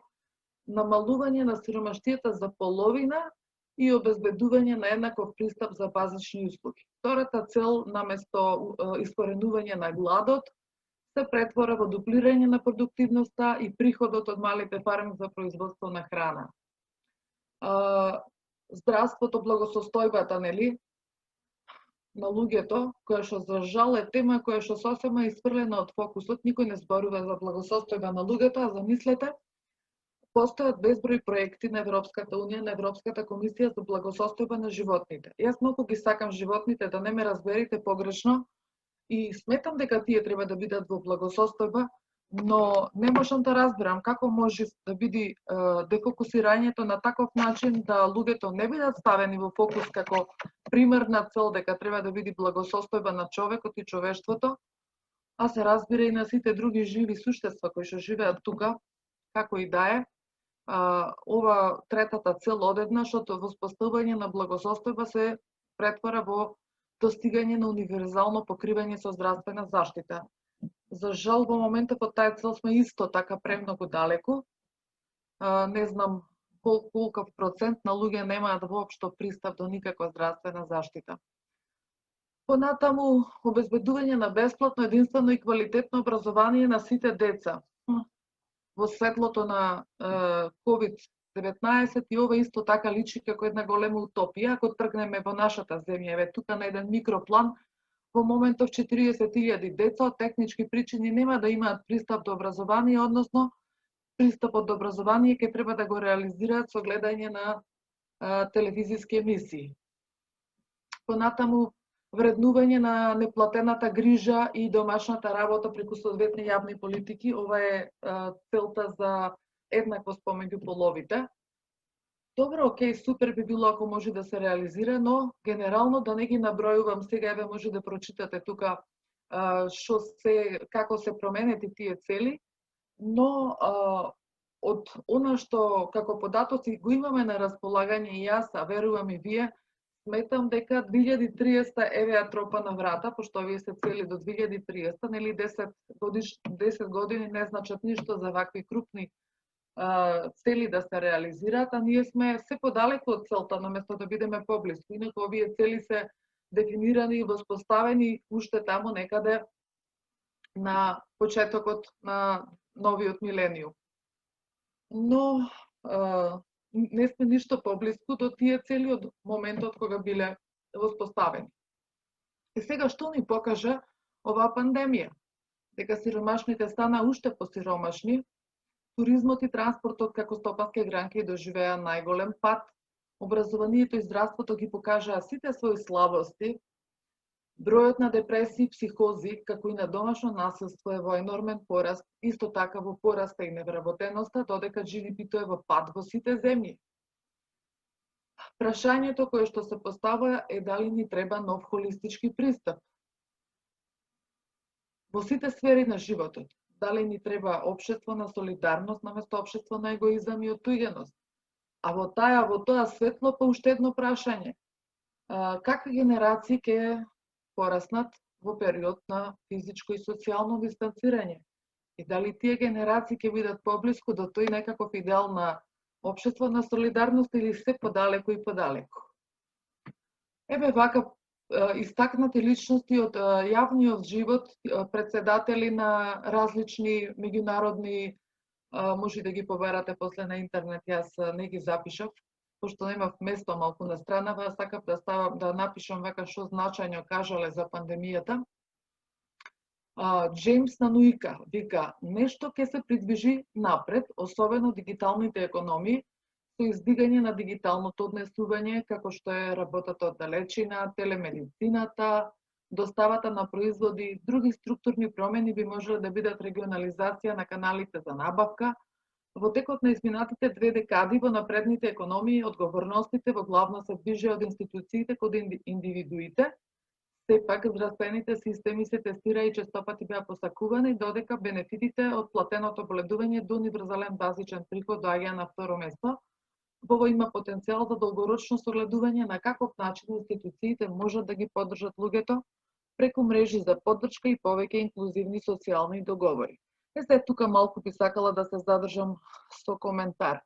намалување на сиромаштијата за половина и обезбедување на еднаков пристап за базични услуги. Втората цел, наместо искоренување на гладот, се претвора во дуплирање на продуктивноста и приходот од малите фарми за производство на храна. Здравството, благосостојбата, нели? на луѓето, која што за жал е тема која што сосема исфрлена од фокусот, никој не зборува за благосостојба на луѓето, а замислете, постојат безброј проекти на Европската унија, на Европската комисија за благосостојба на животните. Јас многу ги сакам животните, да не ме разберете погрешно, и сметам дека тие треба да бидат во благосостојба, но не можам да разберам како може да биде дефокусирањето на таков начин да луѓето не бидат ставени во фокус како примерна цел дека треба да биде благосостојба на човекот и човештвото, а се разбира и на сите други живи суштества кои што живеат тука, како и да е. Ова третата цел одеднаш од воспоставување на благосостојба се претвара во достигање на универзално покривање со здравствена заштита. За жал, во моментот од таа цел сме исто така премногу далеку. Не знам колкав процент на луѓе немаат воопшто пристап до никаква здравствена заштита. Понатаму, обезбедување на бесплатно, единствено и квалитетно образование на сите деца. Во светлото на COVID-19 и ова исто така личи како една голема утопија, ако тргнеме во нашата земја, тука на еден микроплан, во моментов 40.000 деца од технички причини нема да имаат пристап до образование, односно пристапот до образование ќе треба да го реализираат со гледање на телевизиски емисии. Понатаму, вреднување на неплатената грижа и домашната работа преку соодветни јавни политики, ова е целта за еднаквост помеѓу половите. Добро, окей, супер би било ако може да се реализира, но генерално да не ги набројувам сега, еве може да прочитате тука како се променети тие цели, но од она што како податоци го имаме на располагање и јас, а верувам и вие, сметам дека 2030 еве тропа на врата, пошто овие се цели до 2030, нели 10 години не значат ништо за вакви крупни цели да се реализираат, а ние сме се подалеку од целта, наместо да бидеме поблиску. Инаку овие цели се дефинирани и воспоставени уште таму некаде на почетокот на новиот милениум. Но не сме ништо поблиску до тие цели од моментот кога биле воспоставени. И сега што ни покажа оваа пандемија? Дека сиромашните стана уште посиромашни, туризмот и транспортот како стопански гранки доживеа најголем пат, образованието и здравството ги покажаа сите своји слабости, бројот на депресии и психози, како и на домашно насилство е во енормен пораст, исто така во пораста и невработеноста, додека GDP-то е во пад во сите земји. Прашањето кое што се поставува е дали ни треба нов холистички пристап во сите сфери на животот. Дали ни треба општество на солидарност наместо општество на егоизам и отуѓеност. А во тоа светло па уште едно прашање. Какви генерации ќе пораснат во период на физичко и социјално дистанцирање? И дали тие генерации ќе бидат поблиску до тој некаков идеал на општество на солидарност или се подалеку и подалеку? Еве вака истакнати личности од јавниот живот, председатели на различни меѓународни, може да ги побарате после на интернет, јас не ги запишав, пошто немав место малку на странава, сакав да напишам вака што значања кажале за пандемијата. Джеймс Нануика вика, нешто ќе се придвижи напред, особено дигиталните економии, со издигање на дигиталното однесување, како што е работата од далечина, телемедицината, доставата на производи, други структурни промени би можеле да бидат регионализација на каналите за набавка. Во текот на изминатите 2 декади во напредните економии одговорностите во главно се движи од институциите кон индивидуите. Сепак, здравствените системи се тестира и честопати беа посакувани, додека бенефитите од платеното боледување до универзален базичен приход доаѓа на второ место. Во има потенцијал за долгорочно согледување на каков начин институциите можат да ги поддржат луѓето преку мрежи за поддршка и повеќе инклузивни социјални договори. Се тука малку би сакала да се задржам со коментар.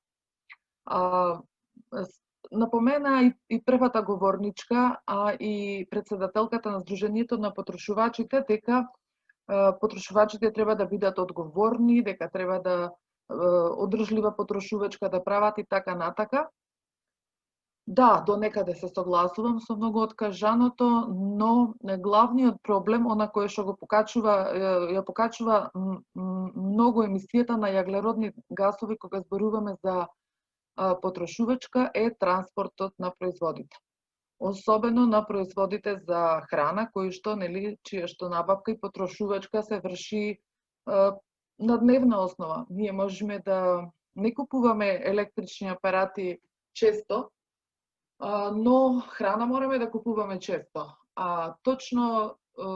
Напомена и првата говорничка, а и председателката на Сдруженијето на потрошувачите, дека потрошувачите треба да бидат одговорни, дека треба да одржлива потрошувачка да прават и така натака. Да, до некаде се согласувам со многу од кажаното, но главниот проблем, она кој што го покачува, ја покачува многу емисијата на јаглеродни гасови кога зборуваме за потрошувачка е транспортот на производите. Особено на производите за храна, кои што, нели, чија што набавка и потрошувачка се врши на дневна основа. Ние можеме да не купуваме електрични апарати често, но храна мораме да купуваме често. А точно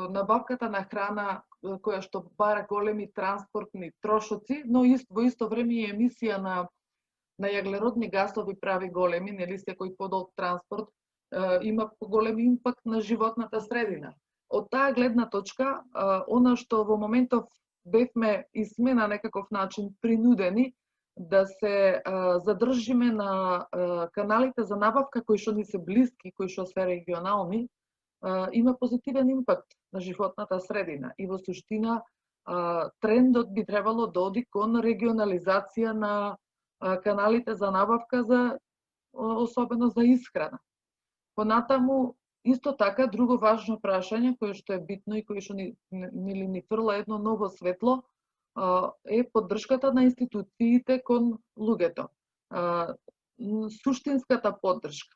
набавката на храна која што бара големи транспортни трошоци, но во исто време и емисија на јаглеродни гасови прави големи, нели, секој подолг транспорт има поголем импакт на животната средина. Од таа гледна точка, она што во моментов бевме и сме на некаков начин принудени да се задржиме на каналите за набавка кои што ни се блиски, кои што се регионални, има позитивен импакт на животната средина. И во суштина трендот би требало да оди кон регионализација на каналите за набавка, особено за исхрана. Понатаму, исто така, друго важно прашање кое што е битно и кое што ни фрла едно ново светло, е поддршката на институциите кон луѓето. Суштинската поддршка.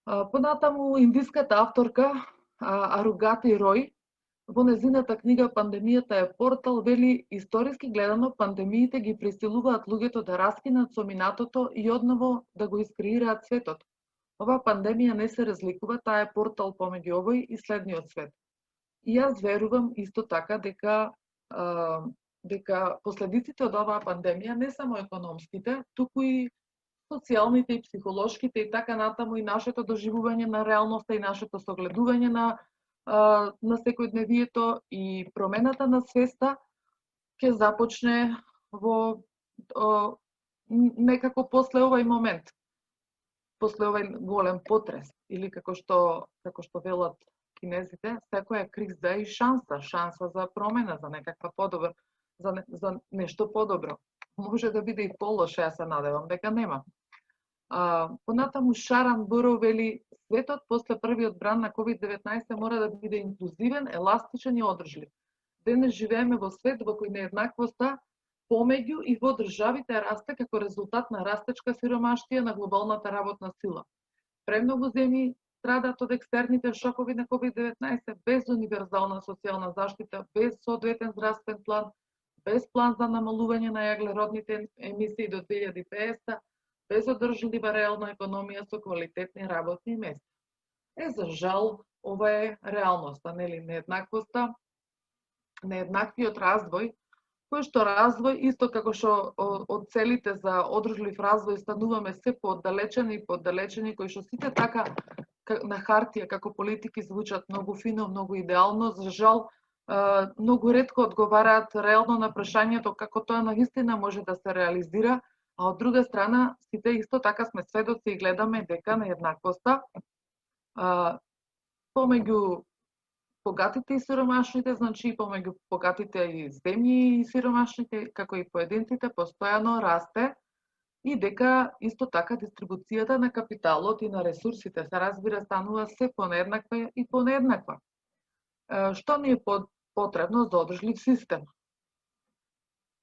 Понатаму, индиската авторка Аругати Рој во незината книга "Пандемијата е портал" вели: историски гледано, пандемиите ги присилуваат луѓето да раскинат со минатото и одново да го искреираат светот. Ова пандемија не се разликува, таа е портал помеѓу овој и следниот свет. И јас верувам исто така дека последиците од оваа пандемија не само економските, туку и социјалните и психолошките и така натаму, и нашето доживување на реалноста и нашето согледување на секојдневието и промената на свеста ќе започне во некако после овој момент, после овој голем потрес, или како што велат кинезите, секоја криза е и шанса за промена, за некаква подобра, за нешто подобро. Може да биде и полошо, јас се надевам дека нема. Понатаму Шаран Боро вели: светот после првиот бран на COVID-19 мора да биде инклузивен, еластичен и одржлив. Денес живееме во свет во кој нееднаквоста помеѓу и во државите расте како резултат на растечка сиромаштија на глобалната работна сила. Премногу земји страдат од екстерните шокови на COVID-19 без универзална социјална заштита, без соодветен здравствен план, без план за намалување на јаглеродните емисии до 2050, без одржлива реална економија со квалитетни работни места. За жал, ова е реалноста, нели, нееднаквоста, нееднаквиот развој, кој што развој, исто како што од целите за одржлив развој стануваме се пооддалечени, кои што сите така на хартија како политики звучат многу фино, многу идеално, за жал, многу ретко одговараат реално на прашањето како тоа навистина може да се реализира, а од друга страна, сите исто така сме сведоци и гледаме дека нееднаквоста помеѓу богатите и сиромашните, значи и помеѓу богатите и земји и сиромашните, како и поединците, постојано расте и дека исто така дистрибуцијата на капиталот и на ресурсите се разбира станува се понееднаква и понееднаква. Што ни е потребно за одржлив систем?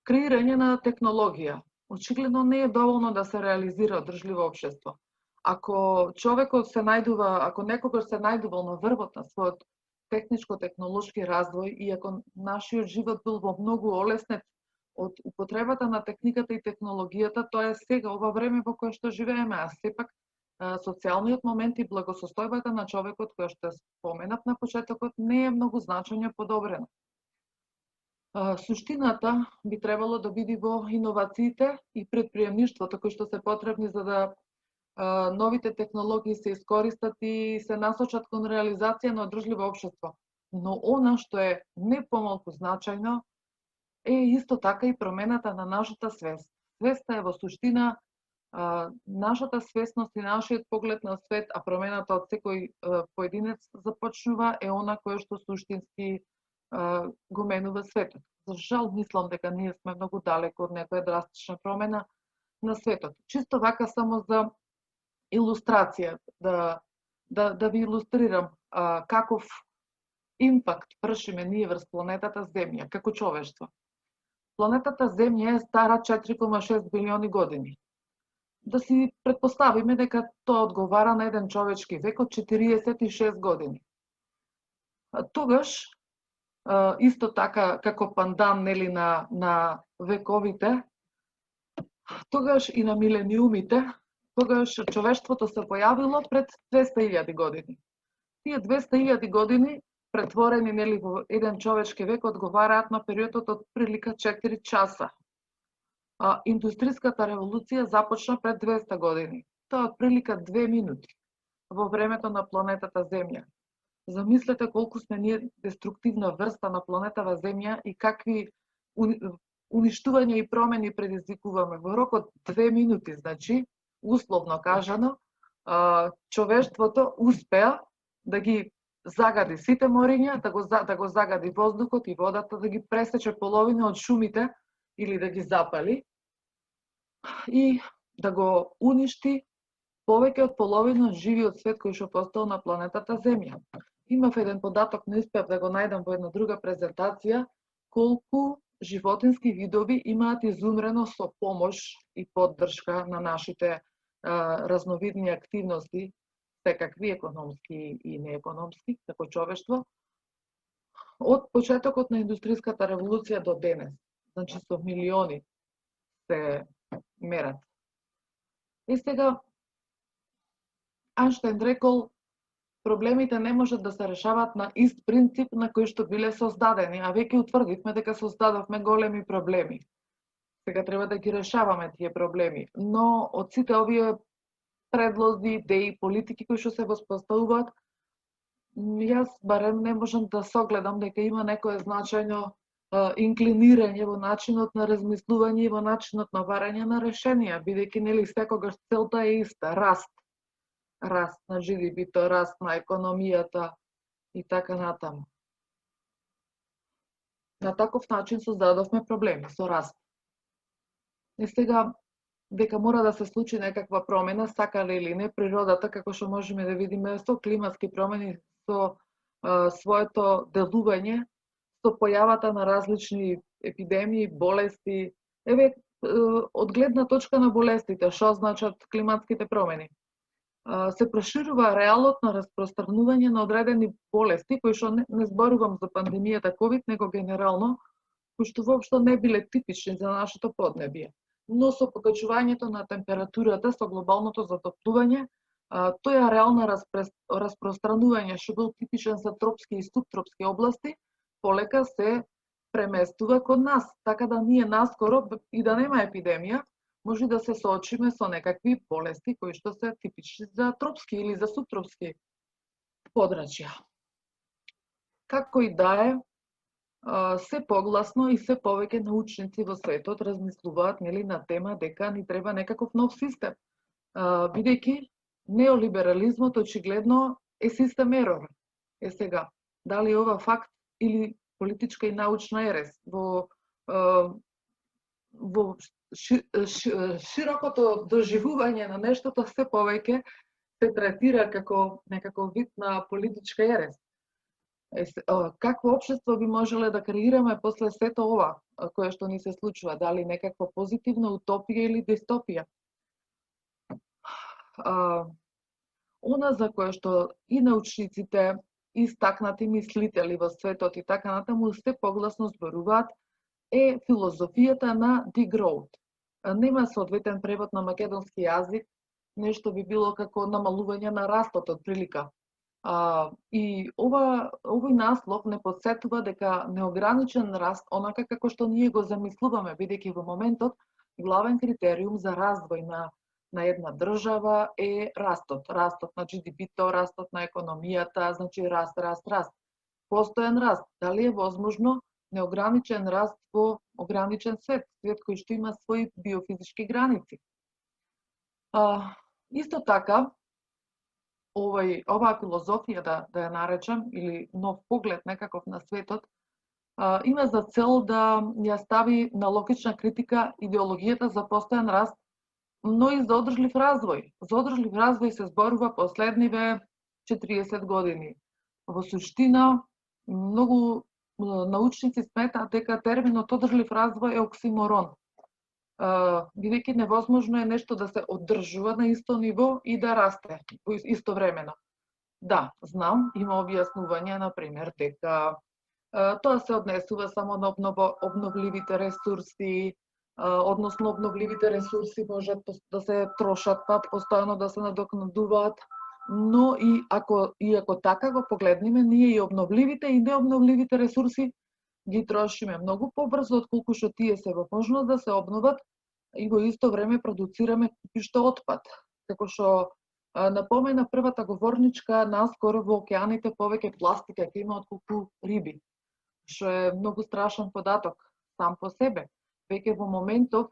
Креирање на технологија. Очигледно не е доволно да се реализира одржливо општество. Ако човекот се најдува, ако некогаш се најдувал на врвот на својот техничко-технолошки развој и ако нашиот живот бил во многу олеснет од употребата на техниката и технологијата, тоа е сега, ова време во кое што живееме, а сепак социјалниот момент и благосостојбата на човекот, која што споменав на почетокот, не е многу значајно подобрена. Суштината би требало да биде во иновациите и предприемништвото кои што се потребни за да новите технологии се искористат и се насочат кон реализација на одржливо општество. Но она што е не помалку значајно е исто така и промената на нашата свест. Свеста е во суштина нашата свесност и нашиот поглед на свет, а промената од секој поединец започнува е она кое што суштински го менува светот. За жал, мислам дека ние сме многу далеко од некоја драстична промена на светот. Чисто вака само за илустрација, да ви илустрирам каков импакт вршиме ние врз планетата Земја, како човештво. Планетата Земја е стара 4,6 билиони години. Да си предпоставиме дека тоа одговара на еден човечки век од 46 години. Тогаш, исто така како пандан нели на вековите, тогаш и на милениумите, тогаш човештвото се појавило пред 200.000 години. Тие 200.000 години претворени нели во еден човечки век одговараат на периодот од прилика 4 часа. Индустријската револуција започна пред 200 години. Тоа од прилика 2 минути во времето на планетата Земја. Замислете колку сме ние деструктивна врста на планетава Земја и какви уништувања и промени предизвикуваме во рок од 2 минути. Значи, условно кажано, човештвото успеа да ги загади сите мориња, да го загади воздухот и водата, да ги пресече половина од шумите или да ги запали и да го уништи повеќе од половина од живиот свет кој што постал на планетата Земја. Имав еден податок, не успеав да го најдам во една друга презентација, колку животински видови имаат изумрено со помош и поддршка на нашите разновидни активности, секакви економски и неекономски, како човештво, од почетокот на индустријската револуција до денес. Значи со милиони се мерат. И сега, Анштайн рекол, проблемите не можат да се решаваат на ист принцип на кој што биле создадени, а веќе утврдивме дека создадовме големи проблеми. Сега треба да ги решаваме тие проблеми, но од сите овие предлози, идеи, политики кои што се воспоставуваат, јас барем не можам да согледам дека има некое значајно инклинирање во начинот на размислување и во начинот на варање на решенија, бидејќи нели секогаш целта е иста, раст на GDP-то, раст на економијата и така натаму. На таков начин создадовме проблеми со раст. И сега, дека мора да се случи некаква промена, сакале или не, природата, како што можеме да видиме со климатски промени, со своето делување, со појавата на различни епидемии, болести. Еве, од гледна точка на болестите, што значат климатските промени? Се проширува реалот на распространување на одредени болести, кои што не зборувам за пандемијата COVID, него генерално, кои што воопшто не биле типични за нашето поднебие. Но со покачувањето на температурата, со глобалното затоплување, тоја реална распространување што бил типичен за тропски и субтропски области, полека се преместува код нас, така да ние наскоро и да нема епидемија, може да се соочиме со некакви болести кои што се типични за тропски или за субтропски подрачја. Како и да е, се погласно и се повеќе научници во светот размислуваат нели на тема дека ни треба некаков нов систем, бидејќи неолиберализмот очигледно е систем ерор. Сега, дали ова факт или политичка и научна ерес во широкото доживување на нештото се повеќе се третира како некаков вид на политичка ерес. Какво општество би можеле да креираме после сето ова кое што ни се случува, дали некаква позитивна утопија или дистопија? Она за кое што и научниците, и истакнати мислители во светот и така натаму се погласно зборуваат е филозофијата на degrowth. Нема соодветен превод на македонски јазик, нешто би било како намалување на растот од прилика. И овој наслов не подсетува дека неограничен раст, онака како што ние го замислуваме, бидејќи во моментот главен критериум за развој на една држава е растот. Растот на GDP-то, растот на економијата, значи раст. Постојан раст. Дали е возможно неограничен раст во ограничен свет кој што има своји биофизички граници? Исто така, оваа филозофија, да ја наречам, или нов поглед некаков на светот, има за цел да ја стави на логична критика идеологијата за постојан раст но и за одржлив развој. За одржлив развој се зборува последниве 40 години. Во суштина, многу научници сметаат дека терминот одржлив развој е оксиморон. Бидејќи невозможно е нешто да се одржува на исто ниво и да расте истовремено. Да, знам, има објаснување, например, дека тоа се однесува само на обновливите ресурси, односно обновливите ресурси можат да се трошат, па постојано да се надокнадуваат, но и ако така го погледнеме, ние и обновливите и необновливите ресурси ги трошиме многу побрзо отколку што тие се во можност да се обноват и во исто време продуцираме купишто отпад. Како што напомена првата говорничка, наскоро во океаните повеќе пластика ќе има отколку риби, што е многу страшен податок сам по себе. Веќе во моментов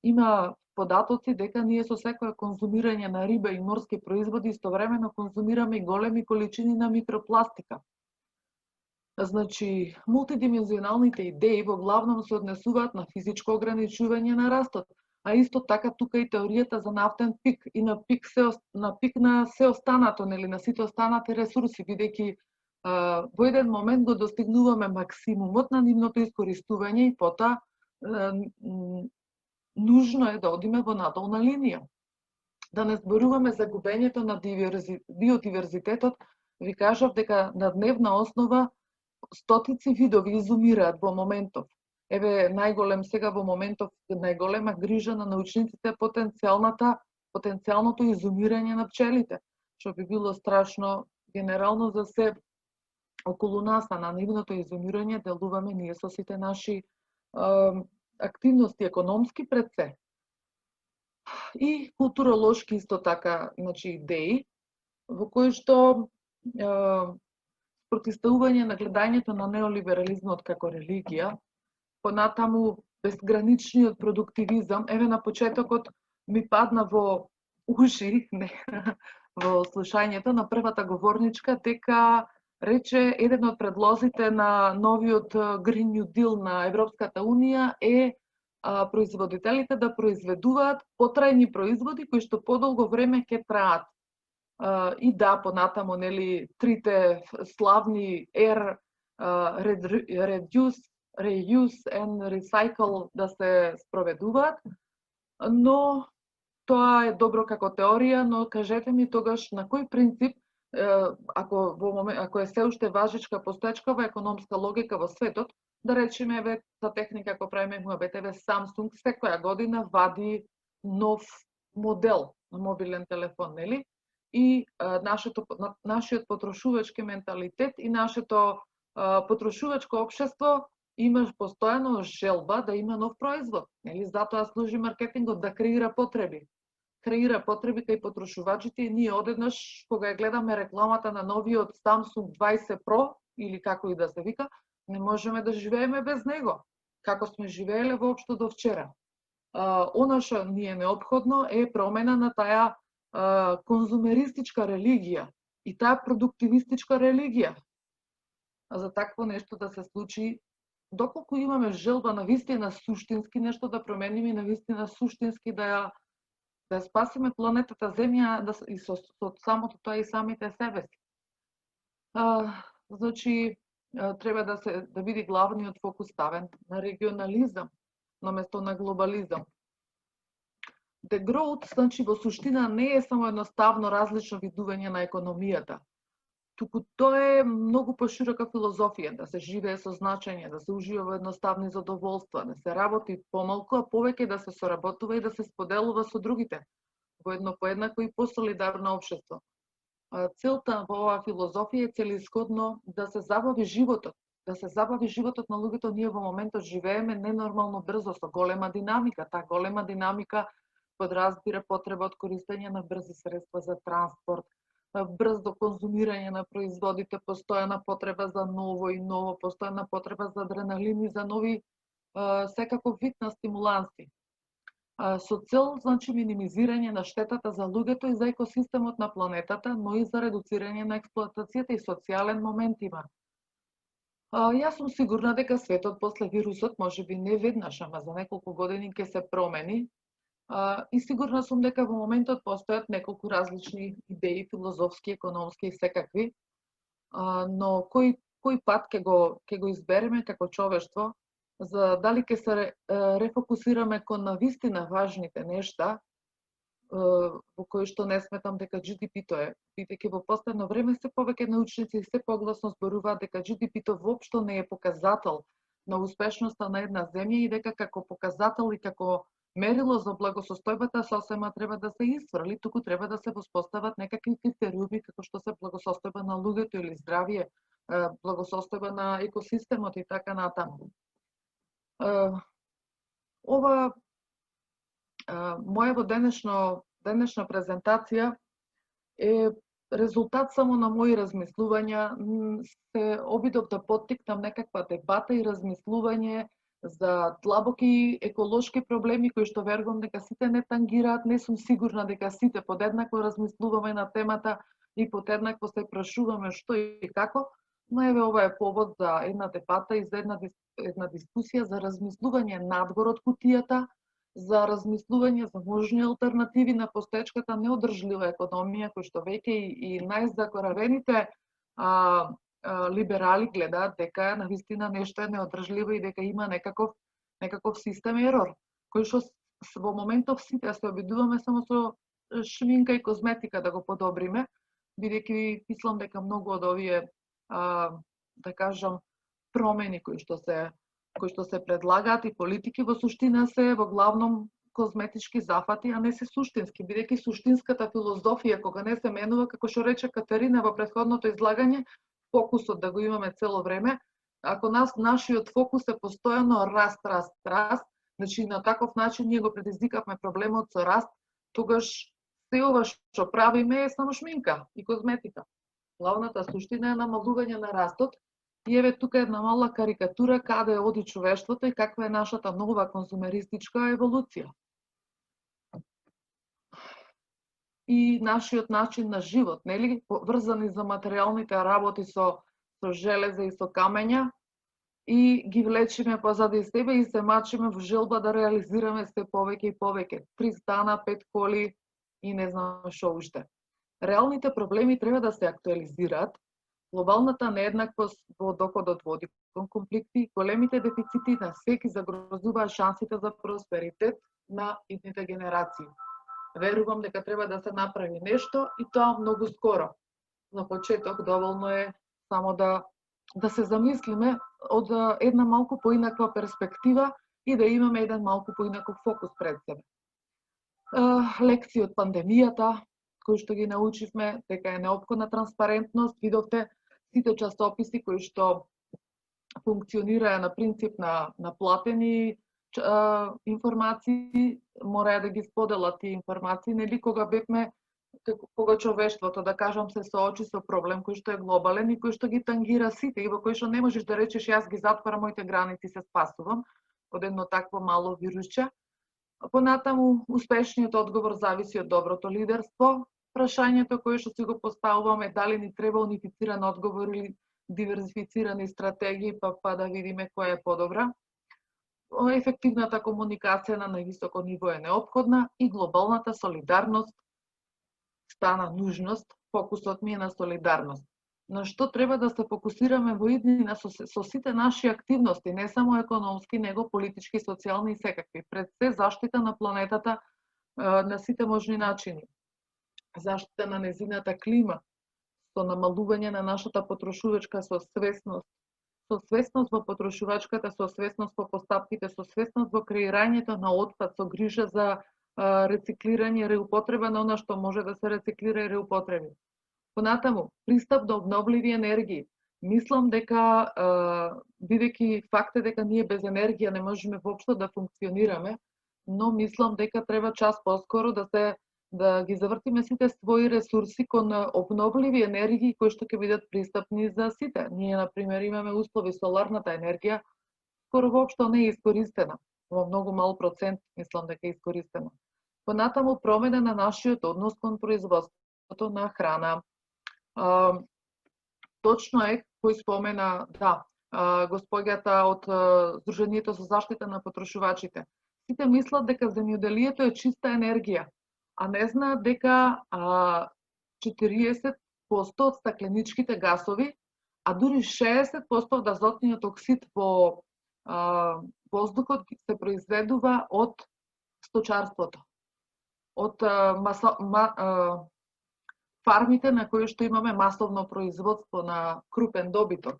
има податоци дека ние со секое конзумирање на риба и морски производи истовремено конзумираме и големи количини на микропластика. Значи, мултидимензионалните идеи во главном се однесуваат на физичко ограничување на растот, а исто така тука и теоријата за нафтен пик и на пик на се останато, нели, на сите останати ресурси, бидејќи во еден момент го достигнуваме максимумот на нивното искористување и потоа нужно е да одиме во надолна линија. Да не зборуваме за губењето на биодиверзитетот, ви кажав дека на дневна основа стотици видови изумираат во моментов. Еве, најголем сега во моментов, најголема грижа на научниците е потенцијалното изумирање на пчелите, што би било страшно генерално за се околу нас, а на нивното изумирање делуваме ние со сите наши активности економски пред се. И културолошки исто така, значи идеи, во кои што протиставување на гледањето на неолиберализмот како религија, понатаму безграничниот продуктивизам, еве на почетокот ми падна во уши, во слушањето на првата говорничка, дека рече еден од предлозите на новиот Green New Deal на Европската Унија е производителите да произведуваат потрајни производи кои што подолго време ќе траат. И да, понатамо, нели, трите славни R, Reduce, Reuse and Recycle да се спроведуваат, но тоа е добро како теорија, но кажете ми тогаш на кој принцип, ако е се уште важечка постоечкава економска логика во светот, да речеме, еве, за техника, ако правиме муабет, еве, Samsung секоја година вади нов модел на мобилен телефон, нели? И нашиот потрошувачки менталитет и нашето потрошувачко општество има постојано желба да има нов производ. Нели? Затоа служи маркетингот да креира потреби. Креира потреби кај потрошувачите и ние одеднаш, кога ја гледаме рекламата на новиот Samsung 20 Pro, или како и да се вика, не можеме да живееме без него. Како сме живееле воопшто до вчера. Она што ни е неопходно е промена на таа конзумеристичка религија и таа продуктивистичка религија. За такво нешто да се случи, доколку имаме желба на вистина суштински нешто да промениме, на вистина суштински да спасиме планетата Земја и со самото тоа и самите себе си. Значи, треба да биде главниот фокус ставен на регионализам, наместо на глобализам. The growth, значи, во суштина не е само едноставно различно видување на економијата, туку тоа е многу поширока филозофија, да се живее со значење, да се ужива во едноставни задоволства, да се работи помалку, а повеќе да се соработува и да се споделува со другите во едно поеднакво и посолидарно општество. Целта во оваа филозофија е целисходно да се забави животот, на луѓето. Ние во моментот живееме ненормално брзо, со голема динамика. Таа голема динамика подразбира потреба од користење на брзи средства за транспорт, брзо конзумирање на производите, постојана потреба за ново и ново, постојана потреба за адреналин и за нови секаков вид на стимуланси. Со цел, значи, минимизирање на штетата за луѓето и за екосистемот на планетата, но и за редуцирање на експлоатацијата и социјален момент има. Јас сум сигурна дека светот после вирусот, можеби не веднаш, ама за неколку години ќе се промени И сигурна сум дека во моментот постојат неколку различни идеи, филозофски, економски и секакви, но кој пат ќе го избереме како човештво, за дали ќе се рефокусираме кон навистина важните нешта, во кои што не сметам дека GDP-то е, бидејќи во последно време се повеќе научници се погласно зборуваат дека GDP-то воопшто не е показател на успешноста на една земја и дека како показател и како мерило за благосостојбата сосема треба да се исфрли, туку треба да се воспостават некакви критериуми како што се благосостојба на луѓето или здравие, благосостојба на екосистемот и така натаму. Ова мојава денешна презентација е резултат само на мои размислувања. Се обидов да поттикнам некаква дебата и размислување за длабоки еколошки проблеми кои што верувам дека сите не тангираат. Не сум сигурна дека сите подеднакво размислуваме на темата и подеднакво се прашуваме што и како, но еве ова е повод за една дебата и за една дискусија за размислување надвор од кутијата, за размислување за можни алтернативи на постоечката неодржлива економија, кој што веќе и најзакоравените либерали гледаат дека навистина нешто е неодржливо и дека има некаков систем ерор, кој што во моментов сите се обидуваме само со шминка и козметика да го подобриме, бидејќи мислам дека многу од овие да кажам промени кои што се предлагаат и политики во суштина се во главном козметички зафати, а не се суштински, бидејќи суштинската филозофија кога не се менува, како што рече Катерина во претходното излагање, фокусот да го имаме цело време. Ако нашиот фокус е постојано раст, значи на таков начин ние го предизвикавме проблемот со раст, тогаш се ова што правиме е само шминка и козметика. Главната суштина е намалување на растот. И еве тука една мала карикатура каде оди човештвото и каква е нашата нова конзумеристичка еволуција. И нашиот начин на живот, нели, врзани за материјалните работи со железа и со камења, и ги влечиме позади себе и се мачиме во желба да реализираме се повеќе и повеќе. 3 стана, 5 коли и не знам што уште. Реалните проблеми треба да се актуализираат. Глобалната нееднаквост во доходот води кон конфликти, големите дефицити на секи загрозуваат шансите за просперитет на идните генерации. Верувам дека треба да се направи нешто и тоа многу скоро. На почеток доволно е само да се замислиме од една малку поинаква перспектива и да имаме еден малку поинаков фокус пред себе. Лекции од пандемијата, кои што ги научивме, дека е неопходна транспарентност, видовте сите часописи кои што функционираа на принцип на платени информации, мора да ги споделат тие информации, нели кога човештвото, да кажам, се соочи со проблем кој што е глобален и кој што ги тангира сите и во кој што не можеш да речеш јас ги затварам моите граници, се спасувам од едно такво мало вирусче. Понатаму, успешниот одговор зависи од доброто лидерство. Прашањето кое што си го поставуваме, дали ни треба унифициран одговор или диверзифицирани стратегии, па да видиме која е подобра. Ефективната комуникација на највисоко ниво е неопходна и глобалната солидарност стана нужност. Фокусот ми е на солидарност. На што треба да се фокусираме во иднина со сите наши активности, не само економски, него политички, социјални и секакви. Пред се заштита на планетата на сите можни начини. Заштита на незината клима, со намалување на нашата потрошувачка соосвесност, соосвесност во потрошувачката, соосвесност во постапките, соосвесност во креирањето на отпад, со грижа за рециклирање, реупотреба на она што може да се рециклира и реупотреби. Понатаму, пристап до обновливи енергии. Мислам дека, бидејќи факт е дека ние без енергија не можеме воопшто да функционираме, но мислам дека треба час поскоро да ги завртиме сите своји ресурси кон обновливи енергии кои што ќе бидат пристапни за сите. Ние, например, имаме услови соларната енергија, скоро воопшто не е искористена. Во многу мал процент, мислам дека е искористена. Понатаму, промена на нашиот однос кон производството на храна. Точно е, кој спомена, госпоѓата од Сдруженијето за заштита на потрошувачите. сите мислат дека земјоделието е чиста енергија, а не знаат дека 40% од стакленичките гасови, а дури 60% од азотниот оксид во воздухот се произведува од сточарството, од фармите на кои што имаме масовно производство на крупен добиток.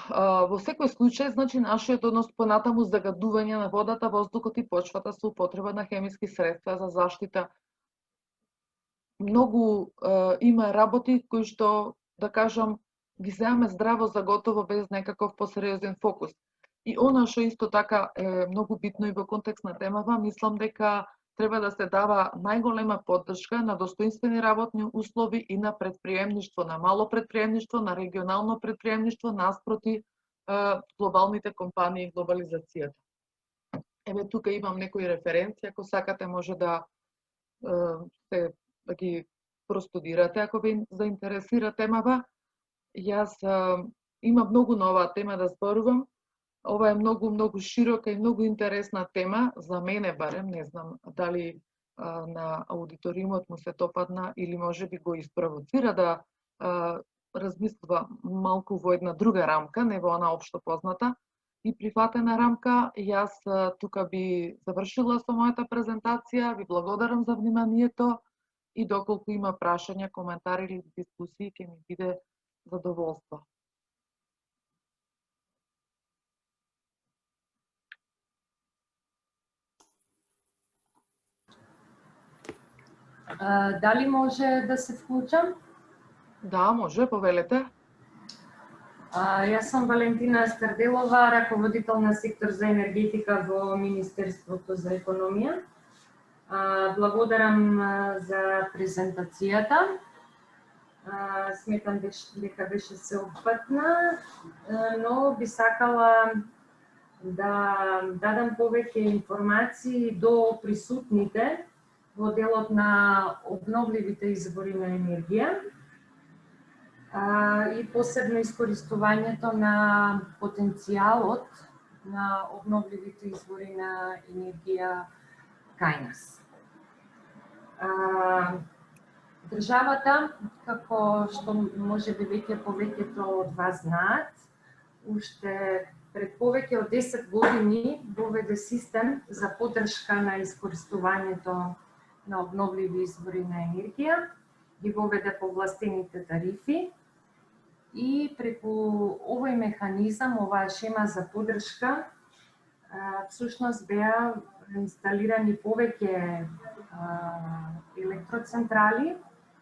Во секој случај, значи, нашиот однос понатаму загадување на водата, воздухот и почвата со употреба на хемиски средства за заштита. Многу има работи кои што, да кажам, ги земаме здраво за готово без некаков посериозен фокус. И она што исто така е многу битно и во контекст на темава, мислам дека треба да се дава најголема поддршка на достоинствени работни услови и на предприемништво, на мало предприемништво, на регионално предприемништво, наспроти глобалните компании и глобализацијата. Еве тука имам некои референции, ако сакате може да ги простудирате, ако ви заинтересира темава. Јас имам многу на оваа тема да зборувам. Ова е многу широка и многу интересна тема, за мене барем, не знам дали на аудиториумот му се допадна или може би го испровоцира да размислува малку во една друга рамка, не во она општо позната и прифатена рамка. Јас тука би завршила со мојата презентација, ви благодарам за вниманието и доколку има прашања, коментари или дискусии, ќе ми биде задоволство. Дали може да се вклучам? Да, може, повелете. Јас сум Валентина Старделова, раководител на сектор за енергетика во Министерството за економија. Благодарам за презентацијата. Сметам дека беше сеопфатна, но би сакала да дадам повеќе информации до присутните во делот на обновливите извори на енергија и посебно искористувањето на потенцијалот на обновливите извори на енергија кај нас. Државата, како што можеби веќе повеќето од вас знаат, уште пред повеќе од 10 години воведе систем за поддршка на искористувањето на обновливи извори на енергија, ги воведе повластените тарифи и преку овој механизам, оваа шема за поддршка, всушност беа инсталирани повеќе електроцентрали.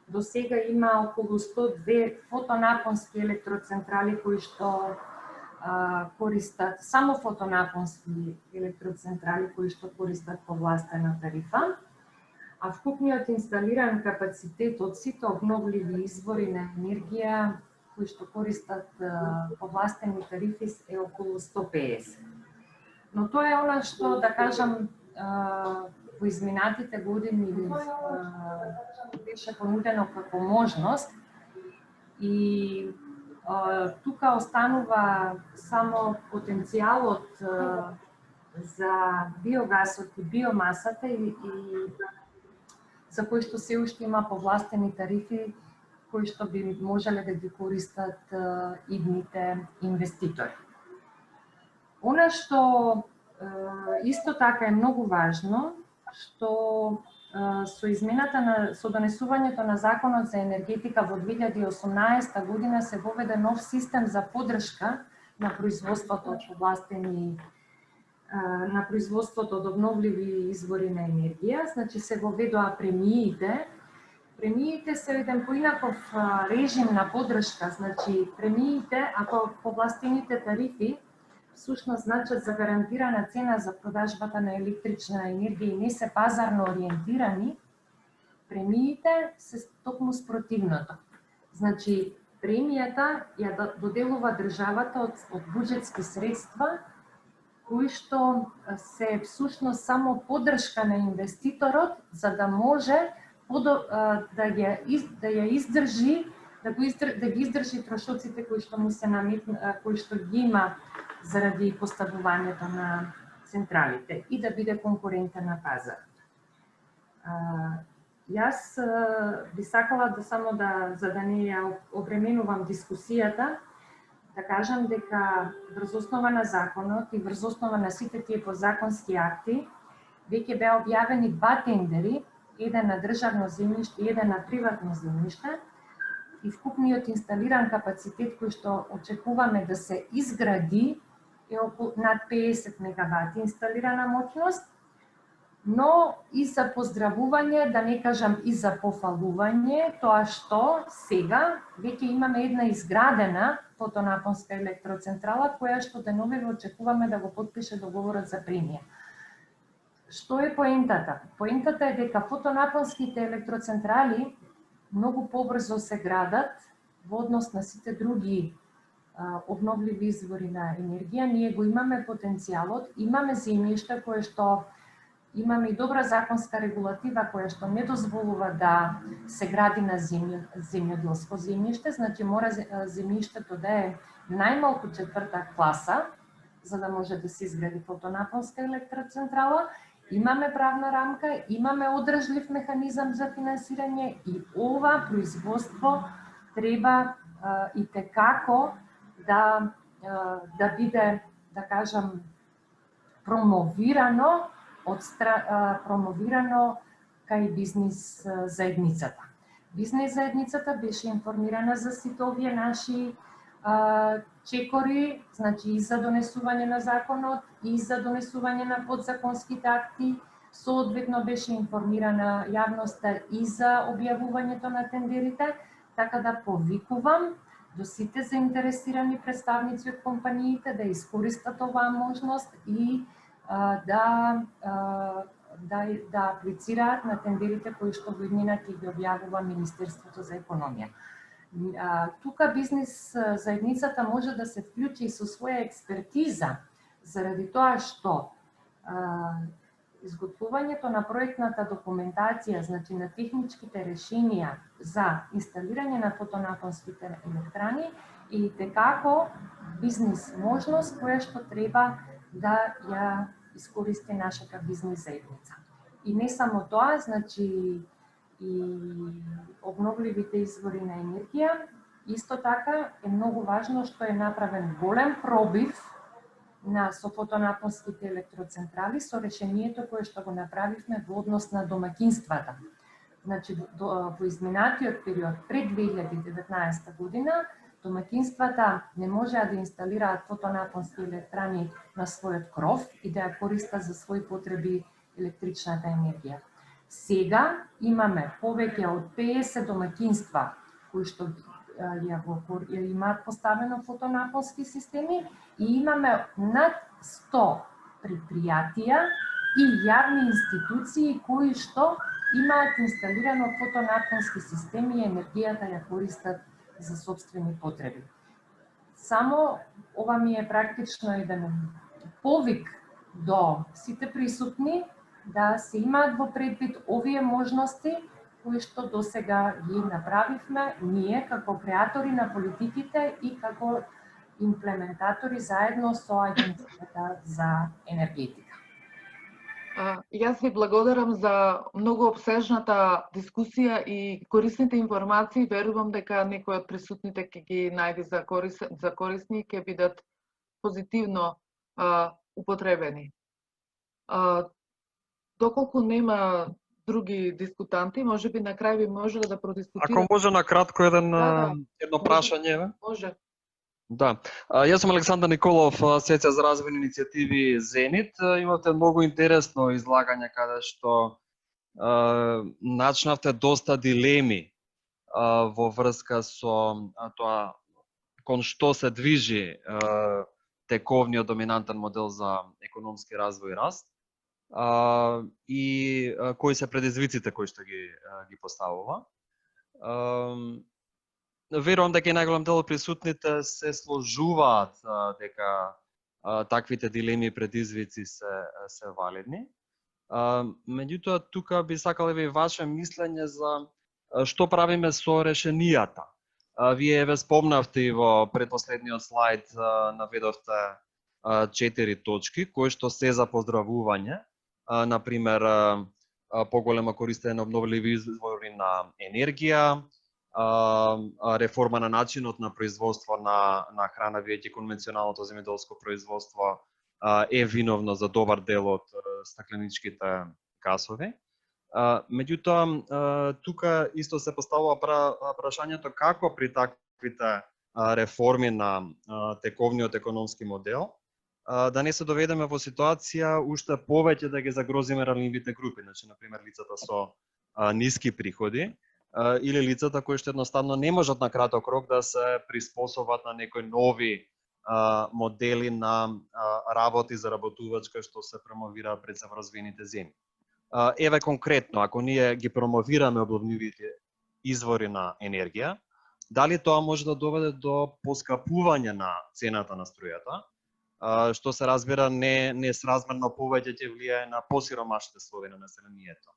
До сега има околу 102 фотонапонски електроцентрали кои што користат, само фотонапонски електроцентрали кои што користат повластена тарифа, а вкупниот инсталиран капацитет од сите обновливи извори на енергија кои што користат повластени тарифи е околу 150. Но тоа е она што, да кажам, во изминатите години беше понудено како можност и тука останува само потенцијалот за биогасот и биомасата и за кои што се уште има повластени тарифи кои што би можеле да ги користат идните инвеститори. Она што исто така е многу важно, што со измената со донесувањето на Законот за енергетика во 2018 година се воведе нов систем за поддршка на производството од повластени на производството од обновливи извори на енергија, значи се воведоа премиите. Премиите се еден поинаков режим на поддршка, значи премиите, ако повластените тарифи всушност значат за гарантирана цена за продажбата на електрична енергија и не се пазарно ориентирани, премиите се токму спротивното. Значи, премијата ја доделува државата од буџетски средства, кои што се всушност само поддршка на инвеститорот, за да може да ги издржи трошоците кои што му се кои што ги има заради поставувањето на централите и да биде конкурентен на пазарот. Јас би сакала за да не ја обременувам дискусијата, да кажам дека врз основа на законот и врз основа на сите тие подзаконски акти веќе беа објавени 2 тендери, еден на државно земјиште и еден на приватно земјиште, и вкупниот инсталиран капацитет кој што очекуваме да се изгради е околу над 50 мегавати инсталирана моќност, но и за поздравување, да не кажам и за пофалување, тоа што сега веќе имаме една изградена фотонапонска електроцентрала која што деновиве очекуваме да го потпише договорот за премија. Што е поентата? Поентата е дека фотонапонските електроцентрали многу побрзо се градат во однос на сите други обновливи извори на енергија. Ние го имаме потенцијалот, имаме земјиште кое што имаме и добра законска регулатива која што не дозволува да се гради на земјоделско земјиште, значи мора земјиштето да е најмалку 4-та класа за да може да се изгради фотонапонска електроцентрала. Имаме правна рамка, имаме одржлив механизам за финансирање и ова производство треба и текако да биде, да кажам, промовирано кај бизнис заедницата. Бизнис заедницата беше информирана за сите овие наши чекори, значи и за донесување на законот, и за донесување на подзаконските акти, соодветно беше информирана јавноста и за објавувањето на тендерите, така да повикувам до сите заинтересирани представници од компаниите да искористат оваа можност и да аплицираат на тендерите кои што во иднина ќе ги објавува Министерството за економија. Тука бизнис заедницата може да се вклучи и со своја експертиза, заради тоа што изготвувањето на проектната документација, значи на техничките решенија за инсталирање на фотонапонските електрани и текако бизнис можност која што треба да ја искористи нашата бизнис заедница. И не само тоа, значи и обновливите извори на енергија, исто така е многу важно што е направен голем пробив со фотонапонските електроцентрали со решението кое што го направивме во однос на домакинствата. Значи во изминатиот период пред 2019 година домакинствата не можеа да инсталираат фотонапонски електрани на својот кров и да ја користат за своји потреби електричната енергија. Сега имаме повеќе од 50 домакинства кои што ја имаат поставено фотонапонски системи и имаме над 100 предпријатија и јавни институции кои што имаат инсталирано фотонапонски системи и енергијата ја користат за собствени потреби. Само ова ми е практично еден повик до сите присутни да се имаат во предвид овие можности кои што досега ги направивме ние како креатори на политиките и како имплементатори заедно со Агенцијата за енергетика. Јас ви благодарам за многу обсежната дискусија и корисните информации. Верувам дека некои од присутните ќе ги најде за корисни и ќе бидат позитивно употребени. Доколку нема други дискутанти, можеби на крај би можеле да продискутираме. Ако може на кратко едно прашање. Може. Да. Јас сум Александар Николов, Асоциација за развојни иницијативи Зенит. Имате многу интересно излагање каде што начнавте доста дилеми во врска со тоа кон што се движи тековниот доминантен модел за економски развој и раст и кои се предизвиците кои што ги поставува. Верувам дека и најголем дел од присутните се сложуваат дека таквите дилеми и предизвици се валидни. Меѓутоа, тука би сакал и ваше мислење за што правиме со решенијата. Вие ве спомнавте и во предпоследниот слайд наведовте 4 точки кои што се за поздравување, например поголемо користење на обновливи извори на енергија, реформа на начинот на производство на храна, веќе конвенционалното земјоделско производство е виновно за добар дел од стакленичките гасови. Меѓутоа, тука исто се поставува прашањето како при таквите реформи на тековниот економски модел да не се доведеме во ситуација уште повеќе да ги загрозиме ранливите групи, значи на пример лицата со ниски приходи или лицата кои што едноставно не можат на краток рок да се приспособат на некои нови модели на работа и заработувачка што се промовира пред развиените земји. Еве конкретно, ако ние ги промовираме обновливите извори на енергија, дали тоа може да доведе до поскапување на цената на струјата, што се разбира несразмерно повеќе ќе влијае на посиромашните слоеви на населението.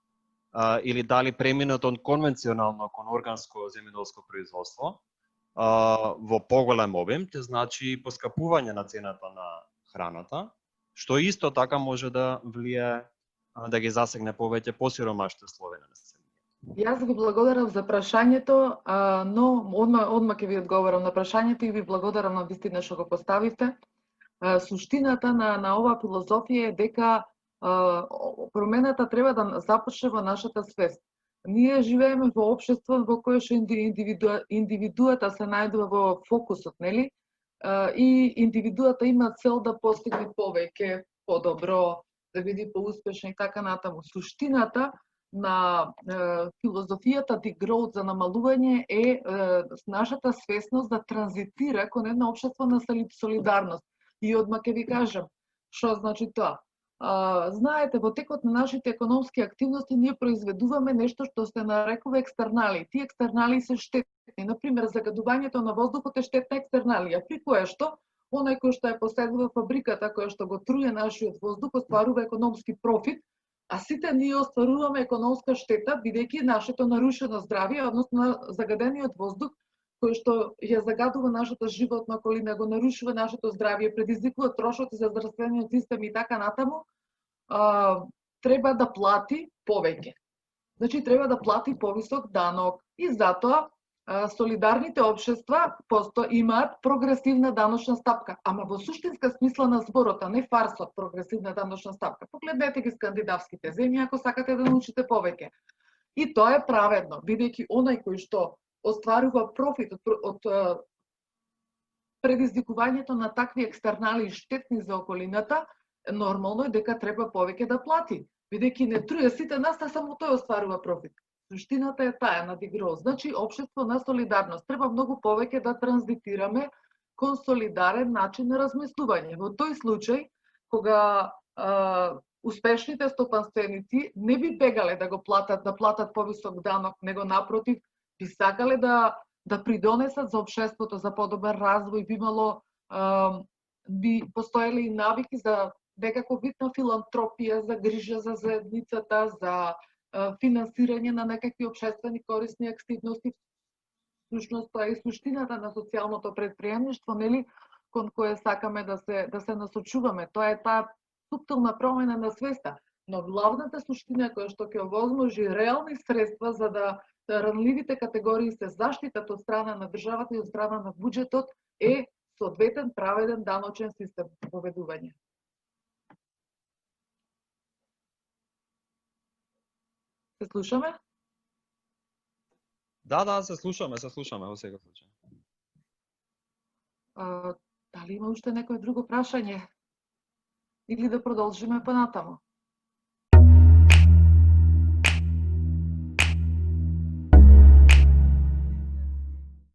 Или дали преминот од конвенционално кон органско земјоделско производство во поголем обем, те значи поскапување на цената на храната, што исто така може да влијае да ги засегне повеќе посиромашните слоеви на населението. Јас ви благодарам за прашањето, но одма ќе ви одговорам на прашањето и ви благодарам на вистина што го поставивте. Суштината на оваа филозофија е дека промената треба да започне во нашата свест. Ние живееме во општество во кое што индивидуата се најдува во фокусот, нели? И индивидуата има цел да постигне повеќе, подобро, да биде поуспешна и така натаму. Суштината на филозофијата Degrowth за намалување е нашата свесност да транзитира кон едно општество на солидарност. И одма ќе ви кажам, што значи тоа. Знаете, во текот на нашите економски активности ние произведуваме нешто што се нарекува екстернали. Тие екстернали се штетни. Например, загадувањето на воздухот е штетна екстерналија, при кое што оној кој што ја поседува фабриката, која што го труе нашиот воздух, остварува економски профит, а сите ние остваруваме економска штета, бидејќи нашето нарушено здравје, односно загадениот воздух, кој што ја загадува нашата животна околина, го нарушува нашето здравје, предизвикува трошоци за здравствениот систем и така натаму, треба да плати повеќе. Значи, треба да плати повисок данок. И затоа солидарните општества имаат прогресивна даночна стапка. Ама во суштинска смисла на зборот, а не фарсот, прогресивна даночна стапка. Погледнете ги скандинавските земји, ако сакате да научите повеќе. И тоа е праведно, бидејќи оној кој што остварува профит од предизвикувањето на такви екстернали штетни за околината, нормално е дека треба повеќе да плати, бидејќи не труе сите нас, а само тој остварува профит. Суштината е таа на Degrowth, значи општество на солидарност. Треба многу повеќе да транзитираме кон солидарен начин на размислување. Во тој случај, кога успешните стопанственици не би бегале да го платат, да платат повисок данок, него напротив, би сакале да придонесат за општеството, за подобар развој, би постоеле и навики за некако вид на филантропија, за грижа за заедницата, за финансирање на некакви општествени корисни активности. Всушност, тоа е суштината на социјалното претприемништво, нели, кон кое сакаме да се насочуваме. Тоа е таа суптилна промена на свеста. Но главната суштина која што ќе овозможи реални средства за да ранливите категории се заштитат од страна на државата и од страна на буџетот е соодветен праведен даночен систем поведување. Се слушаме? Да, се слушаме во секој случај. Дали има уште некој друго прашање? Или да продолжиме понатаму?